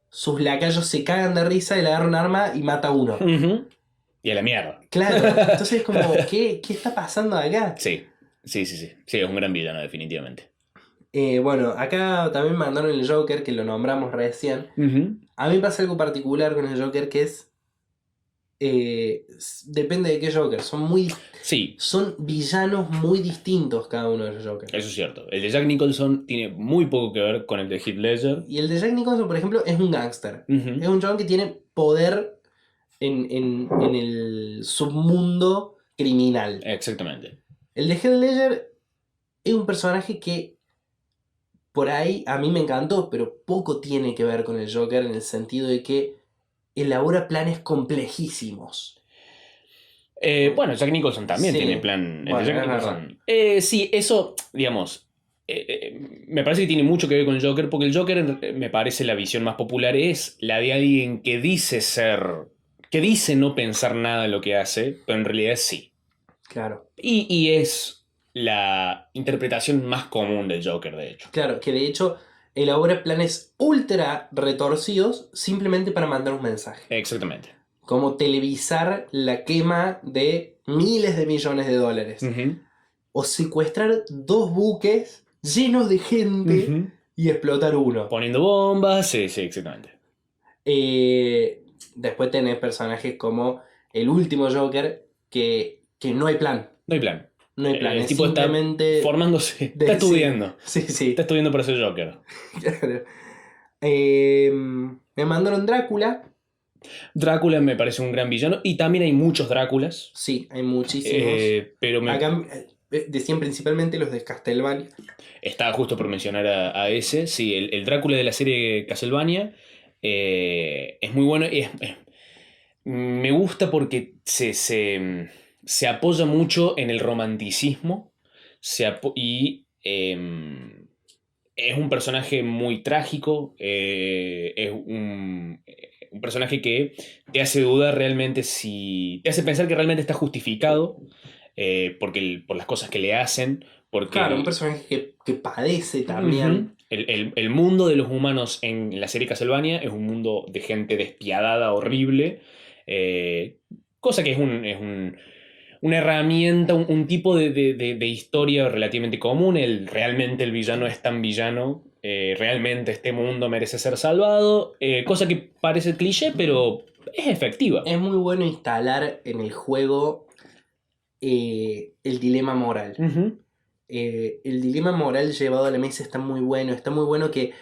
sus lacayos se cagan de risa y le agarran un arma y mata a uno. Ujú. Y a la mierda. Claro, entonces es como, ¿qué está pasando acá? Sí, sí, sí, sí. Sí, es un gran villano, definitivamente. Bueno, acá también mandaron el Joker, que lo nombramos recién. Ujú. A mí me pasa algo particular con el Joker que es... depende de qué Joker. Sí, Son villanos muy distintos cada uno de los Jokers. eso es cierto. El de Jack Nicholson tiene muy poco que ver con el de Heath Ledger. Y el de Jack Nicholson, por ejemplo, es un gángster. Ujú. Es un chabón que tiene poder en el submundo criminal. Exactamente. El de Heath Ledger es un personaje que por ahí a mí me encantó, pero poco tiene que ver con el Joker en el sentido de que elabora planes complejísimos. Bueno, Jack Nicholson también tiene Sí, plan. El de bueno, Jack es verdad. Nicholson. Sí, eso, digamos. Me parece que tiene mucho que ver con el Joker, porque el Joker, me parece la visión más popular, es la de alguien que dice ser. Que dice no pensar nada en lo que hace, pero en realidad sí. Claro. Y es la interpretación más común del Joker, de hecho. Claro, que de hecho elabora planes ultra retorcidos simplemente para mandar un mensaje. Exactamente. Como televisar la quema de miles de millones de dólares. Ujú, O secuestrar 2 buques llenos de gente ujú. y explotar uno. Poniendo bombas, sí, sí, exactamente. Después tenés personajes como el último Joker, que no hay plan. No hay plan. No hay plan, El es tipo está simplemente formándose, está sí, estudiando. sí, Está sí. estudiando para ser Joker. Claro. Me mandaron Drácula. Drácula me parece un gran villano. Y también hay muchos Dráculas. Sí, hay muchísimos. Pero Acá decían principalmente los de Castlevania. estaba justo por mencionar a ese. Sí, el Drácula de la serie Castlevania es muy bueno. Me gusta porque se apoya mucho en el romanticismo. Es un personaje muy trágico. Es un personaje que te hace dudar realmente si. Te hace pensar que realmente está justificado por las cosas que le hacen. Porque Claro, un personaje que padece Ujú. también. El mundo de los humanos en la serie Castlevania es un mundo de gente despiadada, horrible, eh, cosa que una herramienta, un tipo de historia relativamente común. Realmente el villano es tan villano, realmente este mundo merece ser salvado, cosa que parece cliché, pero es efectiva. Es muy bueno instalar en el juego el dilema moral. Ujú. El dilema moral llevado a la mesa está muy bueno. Está muy bueno que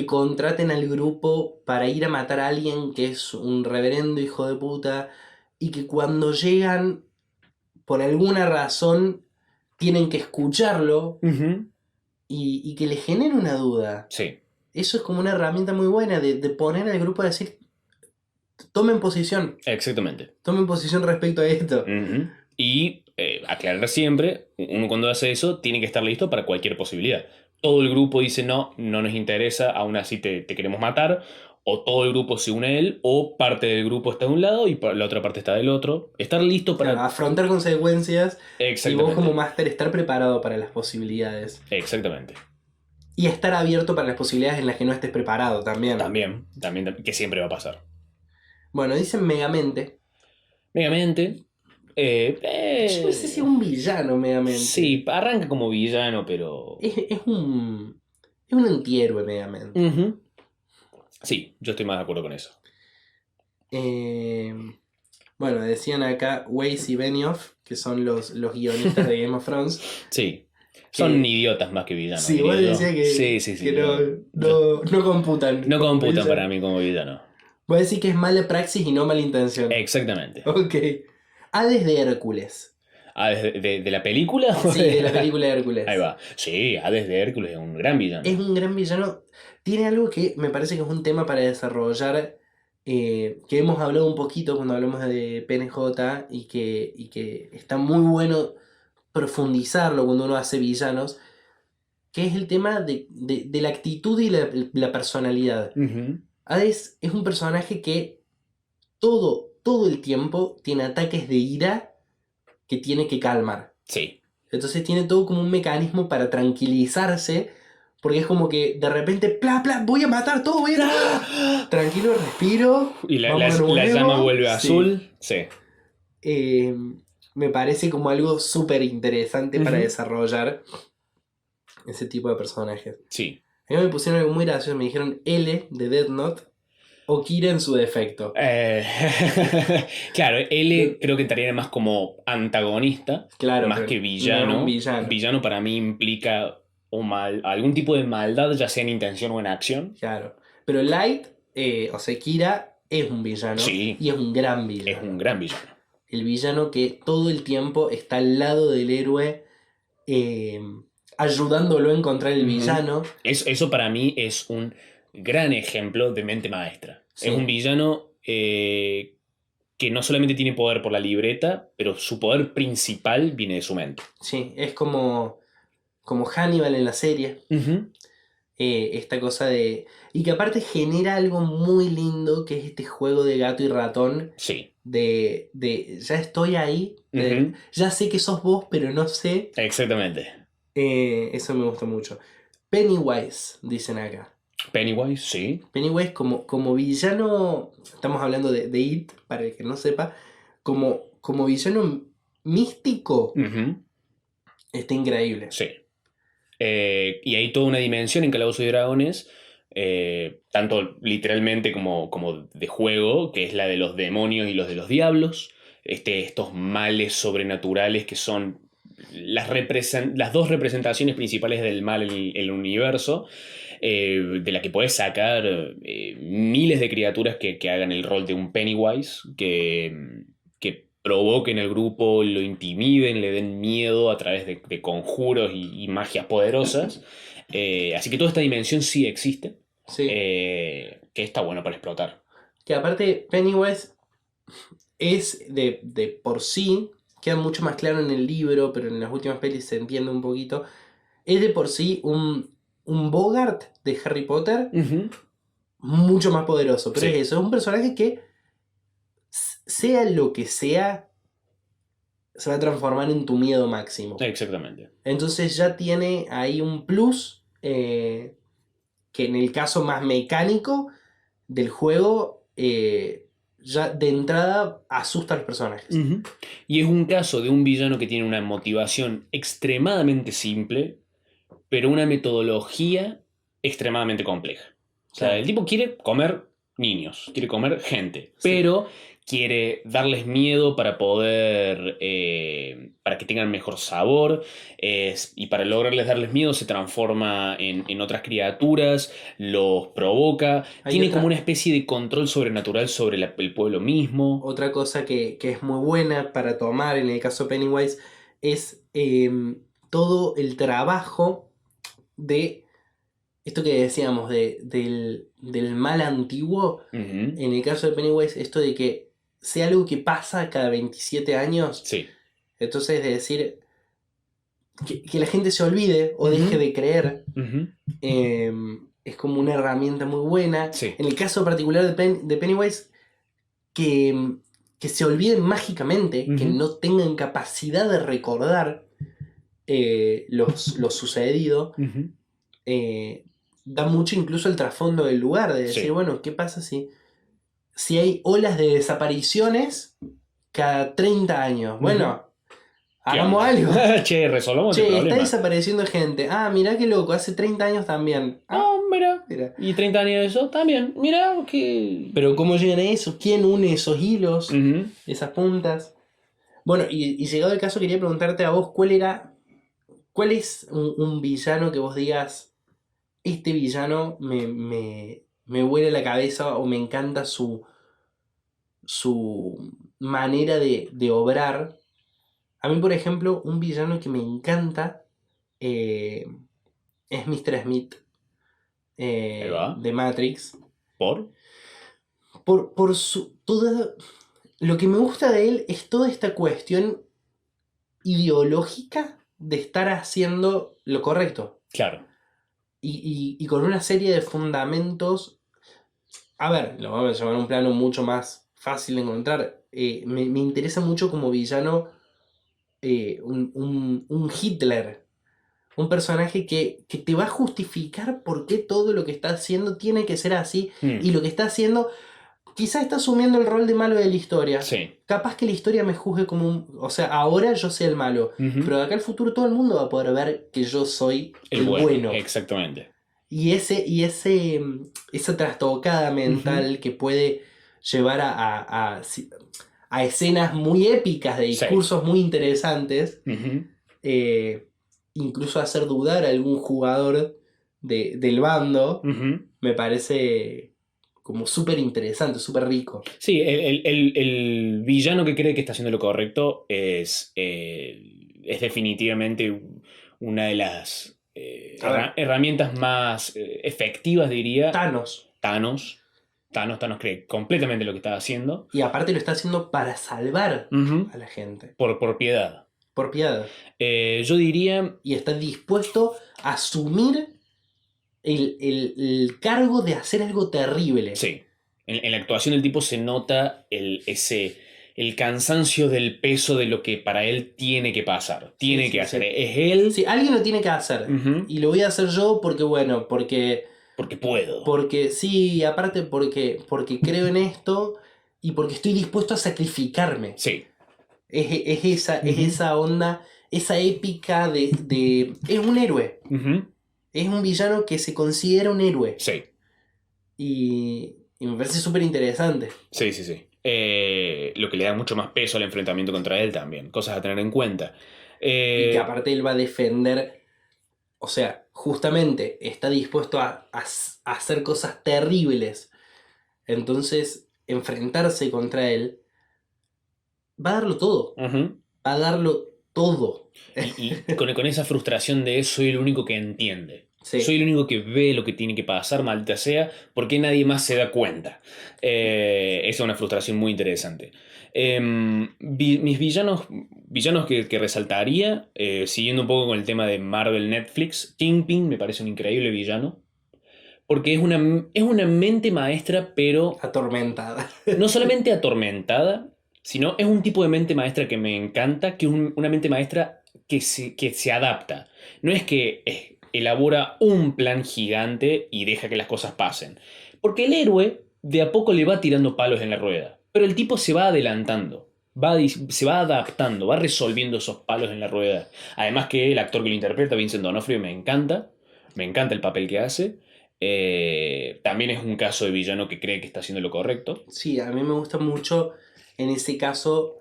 contraten al grupo para ir a matar a alguien que es un reverendo hijo de puta y que cuando llegan, por alguna razón, tienen que escucharlo Ujú. y que le genere una duda. Sí, Eso es como una herramienta muy buena de poner al grupo a decir, tomen posición, exactamente. tomen posición respecto a esto. Ujú. Y aclarar siempre, uno cuando hace eso tiene que estar listo para cualquier posibilidad. Todo el grupo dice no, no nos interesa, aún así te queremos matar, o todo el grupo se une a él, o parte del grupo está de un lado y la otra parte está del otro. Estar listo Claro, para... afrontar consecuencias y vos como Exactamente, máster estar preparado para las posibilidades. exactamente. Y estar abierto para las posibilidades en las que no estés preparado también. También, que siempre va a pasar. Bueno, dicen Megamente. Megamente, Yo no sé si es un villano Megamente. sí, arranca como villano, pero... Es un antihéroe Megamente. Ujú. Sí, yo estoy más de acuerdo con eso. Eh, bueno, decían acá Weiss y Benioff, que son los guionistas de Game of Thrones. Sí. Son Que idiotas más que villanos, sí, diría vos yo. decías Sí, sí, sí. que no, no computan. No como computan villano. para mí como villano. Vos decís que es mala praxis y no mala intención. Exactamente. Ok. Hades de Hércules. Ah, ¿de la película? Sí, de la película Hércules. Ahí va. Sí, Hades de Hércules es un gran villano. Es un gran villano. Tiene algo que me parece que es un tema para desarrollar, que hemos hablado un poquito cuando hablamos de PNJ y que está muy bueno profundizarlo cuando uno hace villanos, que es el tema de la actitud y la personalidad. Ujú. Hades es un personaje que todo el tiempo tiene ataques de ira que tiene que calmar. Sí. Entonces tiene todo como un mecanismo para tranquilizarse, porque es como que de repente, voy a matar todo, tranquilo, respiro, Y vamos de la llama nuevo. vuelve Sí. azul. Sí. Eh, Me parece como algo súper interesante para Ujú. desarrollar ese tipo de personajes. Sí. A mí me pusieron algo muy gracioso, me dijeron L de Death Note o Kira en su defecto. Eh, claro, L creo que entraría más como antagonista, Claro, más pero que no es un villano. villano. Villano para mí implica algún tipo de maldad, ya sea en intención o en acción. Claro. Pero Light, o sea, Kira es un villano Sí, y es un gran es un villano. gran villano. El villano que todo el tiempo está al lado del héroe, eh, ayudándolo a encontrar el Ujú. villano. Eso para mí es un gran ejemplo de mente maestra. Es un Sí, villano que no solamente tiene poder por la libreta, pero su poder principal viene de su mente. sí, es como Hannibal en la serie. Ujú. Esta cosa de... Y que aparte genera algo muy lindo, que es este juego de gato y ratón, Sí. de ya estoy ahí, Ujú. ya sé que sos vos, pero no sé. Exactamente. Eso me gusta mucho. Pennywise, dicen acá. Pennywise, sí. Pennywise como villano, estamos hablando de It, para el que no sepa, como villano místico, Ujú. está increíble. Sí. Y hay toda una dimensión en Calabozos y Dragones, tanto literalmente como de juego, que es la de los demonios y los de los diablos, estos males sobrenaturales que son las dos representaciones principales del mal en el universo, de la que puedes sacar miles de criaturas que hagan el rol de un Pennywise, que provoquen el grupo, lo intimiden, le den miedo a través de conjuros y magias poderosas. Así que toda esta dimensión sí existe, Sí. que está bueno para explotar. Que aparte Pennywise es de por sí, queda mucho más claro en el libro, pero en las últimas pelis se entiende un poquito, es de por sí un Bogart de Harry Potter Ujú. mucho más poderoso. Pero es Sí, eso, es un personaje que, sea lo que sea, se va a transformar en tu miedo máximo. exactamente. Entonces ya tiene ahí un plus, que en el caso más mecánico del juego, ya de entrada asusta a los personajes. Ujú. Y es un caso de un villano que tiene una motivación extremadamente simple, pero una metodología extremadamente compleja. O sea, el Claro, tipo quiere comer niños, quiere comer gente, sí. pero quiere darles miedo para poder, para que tengan mejor sabor, y para lograrles darles miedo se transforma en otras criaturas, los provoca, Hay tiene como otra, una especie de control sobrenatural sobre el pueblo mismo. otra cosa que es muy buena para tomar en el caso de Pennywise es, todo el trabajo de esto que decíamos del mal antiguo. Ujú. En el caso de Pennywise, esto de que sea algo que pasa cada 27 años. Sí. Entonces, de decir que la gente se olvide o deje Ujú. de creer, Ujú. es como una herramienta muy buena. Sí. En el caso particular de Pennywise, que, que se olviden mágicamente, que Ujú. no tengan capacidad de recordar, lo sucedido, Ujú. eh, da mucho incluso el trasfondo del lugar, de decir, Sí. bueno, ¿qué pasa si hay olas de desapariciones cada 30 años? Ujú. Bueno, ¿Qué hagamos onda? algo. Che, resolvamos este Che, está problema. desapareciendo gente. Ah, mirá qué loco, hace 30 años también. Ah, No, mira. mira. Y 30 años de eso también. Mira que. Pero ¿cómo llegan a eso? ¿Quién une esos hilos, Ujú. esas puntas? Bueno, y llegado el caso, quería preguntarte a vos, ¿cuál es un villano que vos digas, este villano me vuela la cabeza o me encanta su manera de obrar? A mí, por ejemplo, un villano que me encanta, eh, es Mr. Smith, Ahí va. de Matrix. ¿Por? Por su. Lo que me gusta de él es toda esta cuestión ideológica de estar haciendo lo correcto. Claro. Y con una serie de fundamentos. A ver, lo vamos a llevar a un plano mucho más fácil de encontrar. Me interesa mucho como villano un Hitler. Un personaje que te va a justificar por qué todo lo que está haciendo tiene que ser así. Y lo que está haciendo, quizás está asumiendo el rol de malo de la historia. Sí. Capaz que la historia me juzgue como un... O sea, ahora yo soy el malo. Pero de acá al futuro todo el mundo va a poder ver que yo soy el bueno. Exactamente. Y esa trastocada mental que puede llevar a escenas muy épicas de discursos muy interesantes, incluso hacer dudar a algún jugador del bando, me parece como súper interesante, súper rico. Sí, el villano que cree que está haciendo lo correcto es definitivamente una de las herramientas más efectivas, diría. Thanos cree completamente lo que está haciendo. Y aparte lo está haciendo para salvar a la gente. Por piedad. Por piedad. Yo diría... Y está dispuesto a asumir el cargo de hacer algo terrible. Sí. En la actuación del tipo se nota el cansancio del peso de lo que para él tiene que pasar. Tiene que hacer. Sí. Es él. Sí, alguien lo tiene que hacer. Y lo voy a hacer yo porque puedo. Porque sí, aparte porque creo en esto y porque estoy dispuesto a sacrificarme. Sí. Es esa onda, esa épica de... Es un héroe. Es un villano que se considera un héroe. Sí. Y me parece súper interesante. Sí. Lo que le da mucho más peso al enfrentamiento contra él también. Cosas a tener en cuenta. Y que aparte él va a defender... O sea, justamente está dispuesto a hacer cosas terribles. Entonces, enfrentarse contra él va a darlo todo. Va a darlo todo. Y con esa frustración de soy el único que entiende. Sí. Soy el único que ve lo que tiene que pasar, maldita sea, porque nadie más se da cuenta. Esa es una frustración muy interesante. Mis villanos que resaltaría, siguiendo un poco con el tema de Marvel Netflix, Kingpin me parece un increíble villano. Porque es una mente maestra, pero... Atormentada. No solamente atormentada, sino es un tipo de mente maestra que me encanta, que es una mente maestra que se adapta. No es que elabora un plan gigante y deja que las cosas pasen. Porque el héroe de a poco le va tirando palos en la rueda. Pero el tipo se va adelantando. Se va adaptando, va resolviendo esos palos en la rueda. Además que el actor que lo interpreta, Vincent D'Onofrio, me encanta el papel que hace. También es un caso de villano que cree que está haciendo lo correcto. Sí, a mí me gusta mucho en ese caso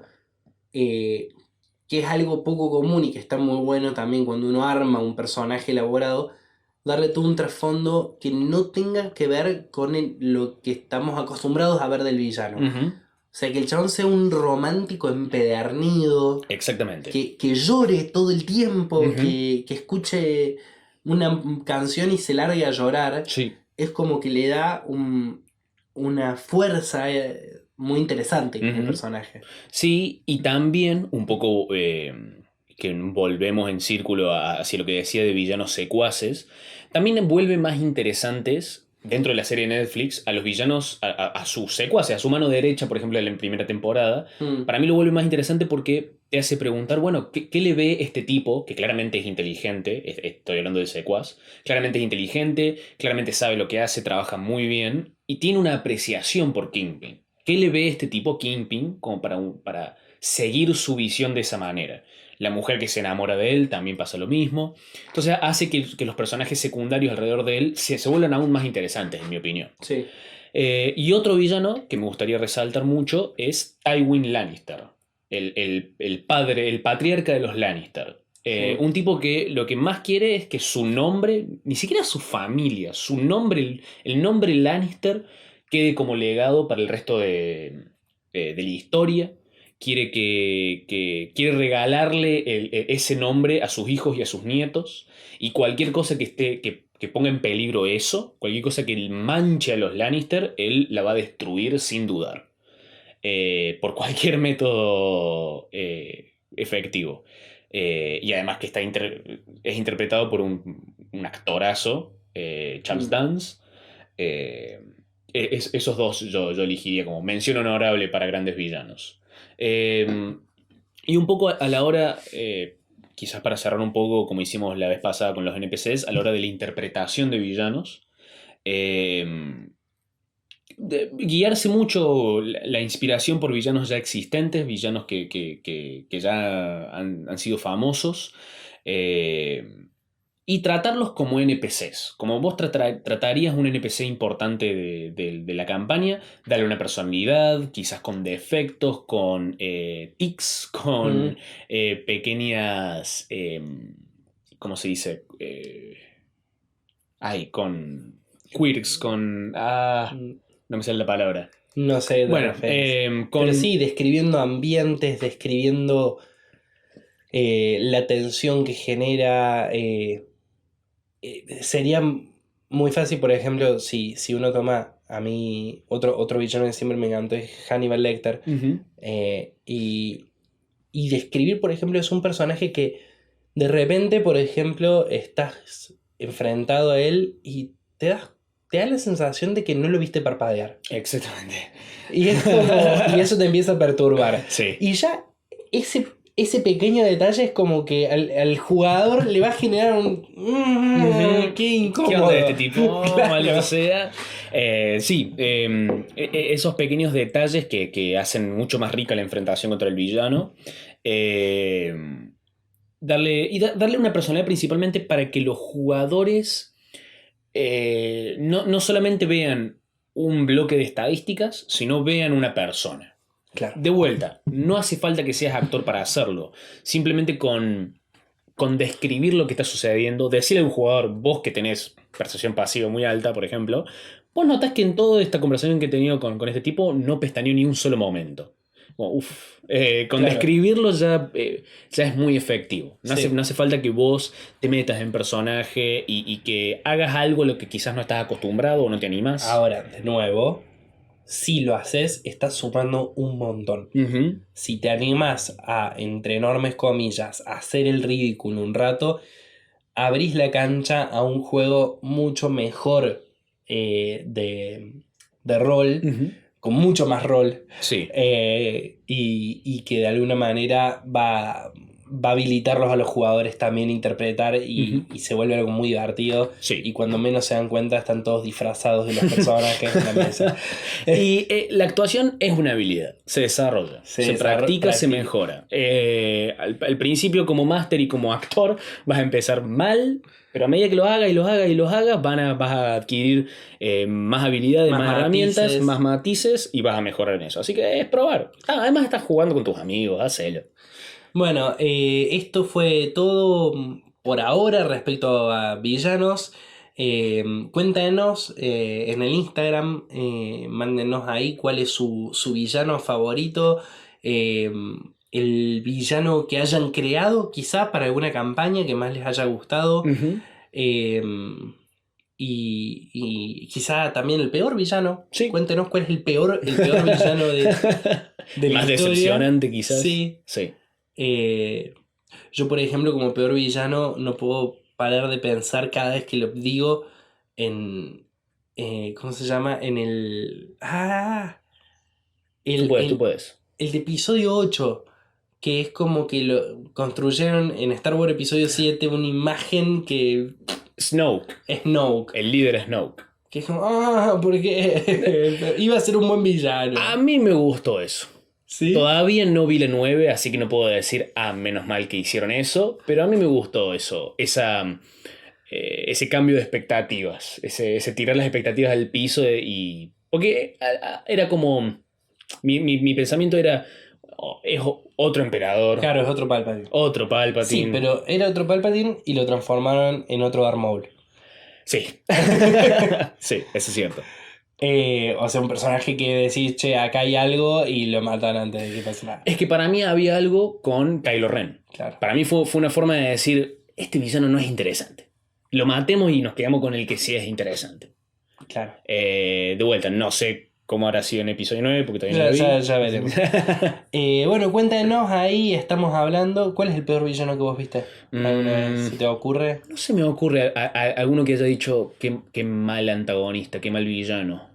que es algo poco común y que está muy bueno también cuando uno arma un personaje elaborado, darle todo un trasfondo que no tenga que ver con lo que estamos acostumbrados a ver del villano. O sea, que el chabón sea un romántico empedernido. Exactamente. Que llore todo el tiempo, que escuche una canción y se largue a llorar. Sí. Es como que le da una fuerza muy interesante como personaje. Sí, y también un poco que volvemos en círculo hacia lo que decía de villanos secuaces, también vuelve más interesantes dentro de la serie de Netflix a los villanos, a sus secuaces, a su mano derecha, por ejemplo, en la primera temporada. Para mí lo vuelve más interesante porque te hace preguntar, bueno, ¿qué le ve este tipo, que claramente es inteligente? Estoy hablando del secuaz. Claramente es inteligente, claramente sabe lo que hace, trabaja muy bien y tiene una apreciación por Kingpin. ¿Qué le ve este tipo Kingpin como para seguir su visión de esa manera? La mujer que se enamora de él también pasa lo mismo. Entonces hace que los personajes secundarios alrededor de él se vuelvan aún más interesantes, en mi opinión. Sí. Y otro villano que me gustaría resaltar mucho es Tywin Lannister, el padre, el patriarca de los Lannister. Un tipo que lo que más quiere es que su nombre, ni siquiera su familia, su nombre, el nombre Lannister quede como legado para el resto de la historia. Quiere regalarle ese nombre a sus hijos y a sus nietos, y cualquier cosa que ponga en peligro eso, cualquier cosa que manche a los Lannister, él la va a destruir sin dudar. Por cualquier método efectivo. Y además que es interpretado por un actorazo, Charles Dance. Esos dos yo elegiría como mención honorable para grandes villanos. Y un poco a la hora, quizás para cerrar un poco como hicimos la vez pasada con los NPCs, a la hora de la interpretación de villanos, eh, guiarse mucho la inspiración por villanos ya existentes, villanos que ya han sido famosos, eh, y tratarlos como NPCs. Como vos tratarías un NPC importante de la campaña, darle una personalidad, quizás con defectos, con tics, con pequeñas... ¿cómo se dice? Con quirks, con... no me sale la palabra. No sé, Bueno, pero sí, describiendo ambientes, describiendo la tensión que genera. Sería muy fácil, por ejemplo, si uno toma a mí, otro villano que siempre me encantó es Hannibal Lecter. Uh-huh. Y describir, por ejemplo, es un personaje que de repente, por ejemplo, estás enfrentado a él y te da la sensación de que no lo viste parpadear. Exactamente. Y eso te empieza a perturbar. Sí. Y ya ese pequeño detalle es como que al jugador le va a generar un... ¡Qué incómodo! ¿Qué onda de este tipo? Claro. Maldito sea. Sí, esos pequeños detalles que hacen mucho más rica la enfrentación contra el villano. Darle una personalidad principalmente para que los jugadores no solamente vean un bloque de estadísticas, sino vean una persona. Claro. De vuelta, no hace falta que seas actor para hacerlo. Simplemente con describir lo que está sucediendo, decirle a un jugador, vos que tenés percepción pasiva muy alta, por ejemplo, vos notás que en toda esta conversación que he tenido con este tipo no pestañeó ni un solo momento. Con Claro. describirlo ya es muy efectivo. No Sí. hace falta que vos te metas en personaje y que hagas algo a lo que quizás no estás acostumbrado o no te animás. Ahora, de nuevo, si lo haces, estás sumando un montón. Uh-huh. Si te animas a, entre enormes comillas, a hacer el ridículo un rato, abrís la cancha a un juego mucho mejor de rol, Uh-huh. con mucho más rol, Sí. y que de alguna manera va a habilitarlos a los jugadores también a interpretar y se vuelve algo muy divertido. Sí. Y cuando menos se dan cuenta están todos disfrazados de los personajes en la mesa. Y la actuación es una habilidad, se desarrolla, se practica, se mejora. Al principio como máster y como actor vas a empezar mal, pero a medida que lo hagas y lo hagas y lo hagas vas a adquirir más habilidades, más herramientas, más matices y vas a mejorar en eso. Así que es probar. Además estás jugando con tus amigos, hacelo. Bueno, esto fue todo por ahora respecto a villanos. Cuéntenos en el Instagram, mándenos ahí cuál es su villano favorito, el villano que hayan creado quizá para alguna campaña que más les haya gustado, Uh-huh. y quizá también el peor villano. Sí. Cuéntenos cuál es el peor villano de la más historia. decepcionante quizás. Sí. Yo, por ejemplo, como peor villano, no puedo parar de pensar cada vez que lo digo en... ¿cómo se llama? En el... Tú puedes. El de episodio 8, que es como que lo construyeron en Star Wars episodio 7 una imagen que... Snoke. El líder Snoke. Que es como... porque iba a ser un buen villano. A mí me gustó eso. ¿Sí? Todavía no vi la 9, así que no puedo decir, menos mal que hicieron eso, pero a mí me gustó eso, ese cambio de expectativas, ese tirar las expectativas al piso porque era como, mi pensamiento era, es otro emperador. Claro, es otro Palpatine. Otro Palpatine. Sí, pero era otro Palpatine y lo transformaron en otro Darth Maul. Sí. Sí, eso es cierto. O sea, un personaje que decís, che, acá hay algo y lo matan antes de que pase nada. Es que para mí había algo con Kylo Ren. Claro. Para mí fue una forma de decir, este villano no es interesante. Lo matemos y nos quedamos con el que sí es interesante. Claro. De vuelta, no sé cómo habrá sido en episodio 9, porque todavía no lo vi. Ya veremos. Bueno, cuéntanos ahí, estamos hablando. ¿Cuál es el peor villano que vos viste? ¿Alguna vez se te ocurre? No se me ocurre alguno que haya dicho qué mal antagonista, qué mal villano.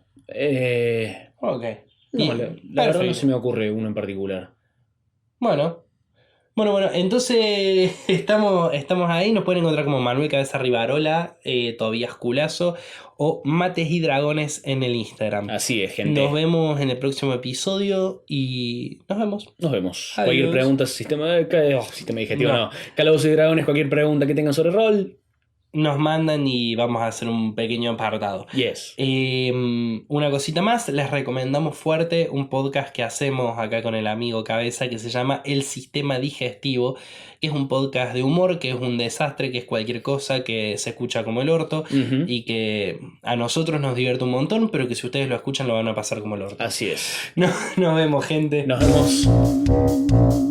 Ok. No, Bien, la verdad no perfecto. se me ocurre uno en particular. Bueno, entonces estamos ahí, nos pueden encontrar como Manuel Cabeza Rivarola, Tobías Culazo o Mates y Dragones en el Instagram. Así es, gente. Nos vemos en el próximo episodio y nos vemos. Nos vemos. Adiós. Cualquier pregunta, sistema digestivo, No. no. Calabozos y Dragones, cualquier pregunta que tengan sobre rol. Nos mandan y vamos a hacer un pequeño apartado. Yes. Una cosita más, les recomendamos fuerte un podcast que hacemos acá con el amigo Cabeza que se llama El Sistema Digestivo, que es un podcast de humor, que es un desastre, que es cualquier cosa que se escucha como el orto y que a nosotros nos divierte un montón, pero que si ustedes lo escuchan lo van a pasar como el orto. Así es. Nos vemos, gente. Nos vemos.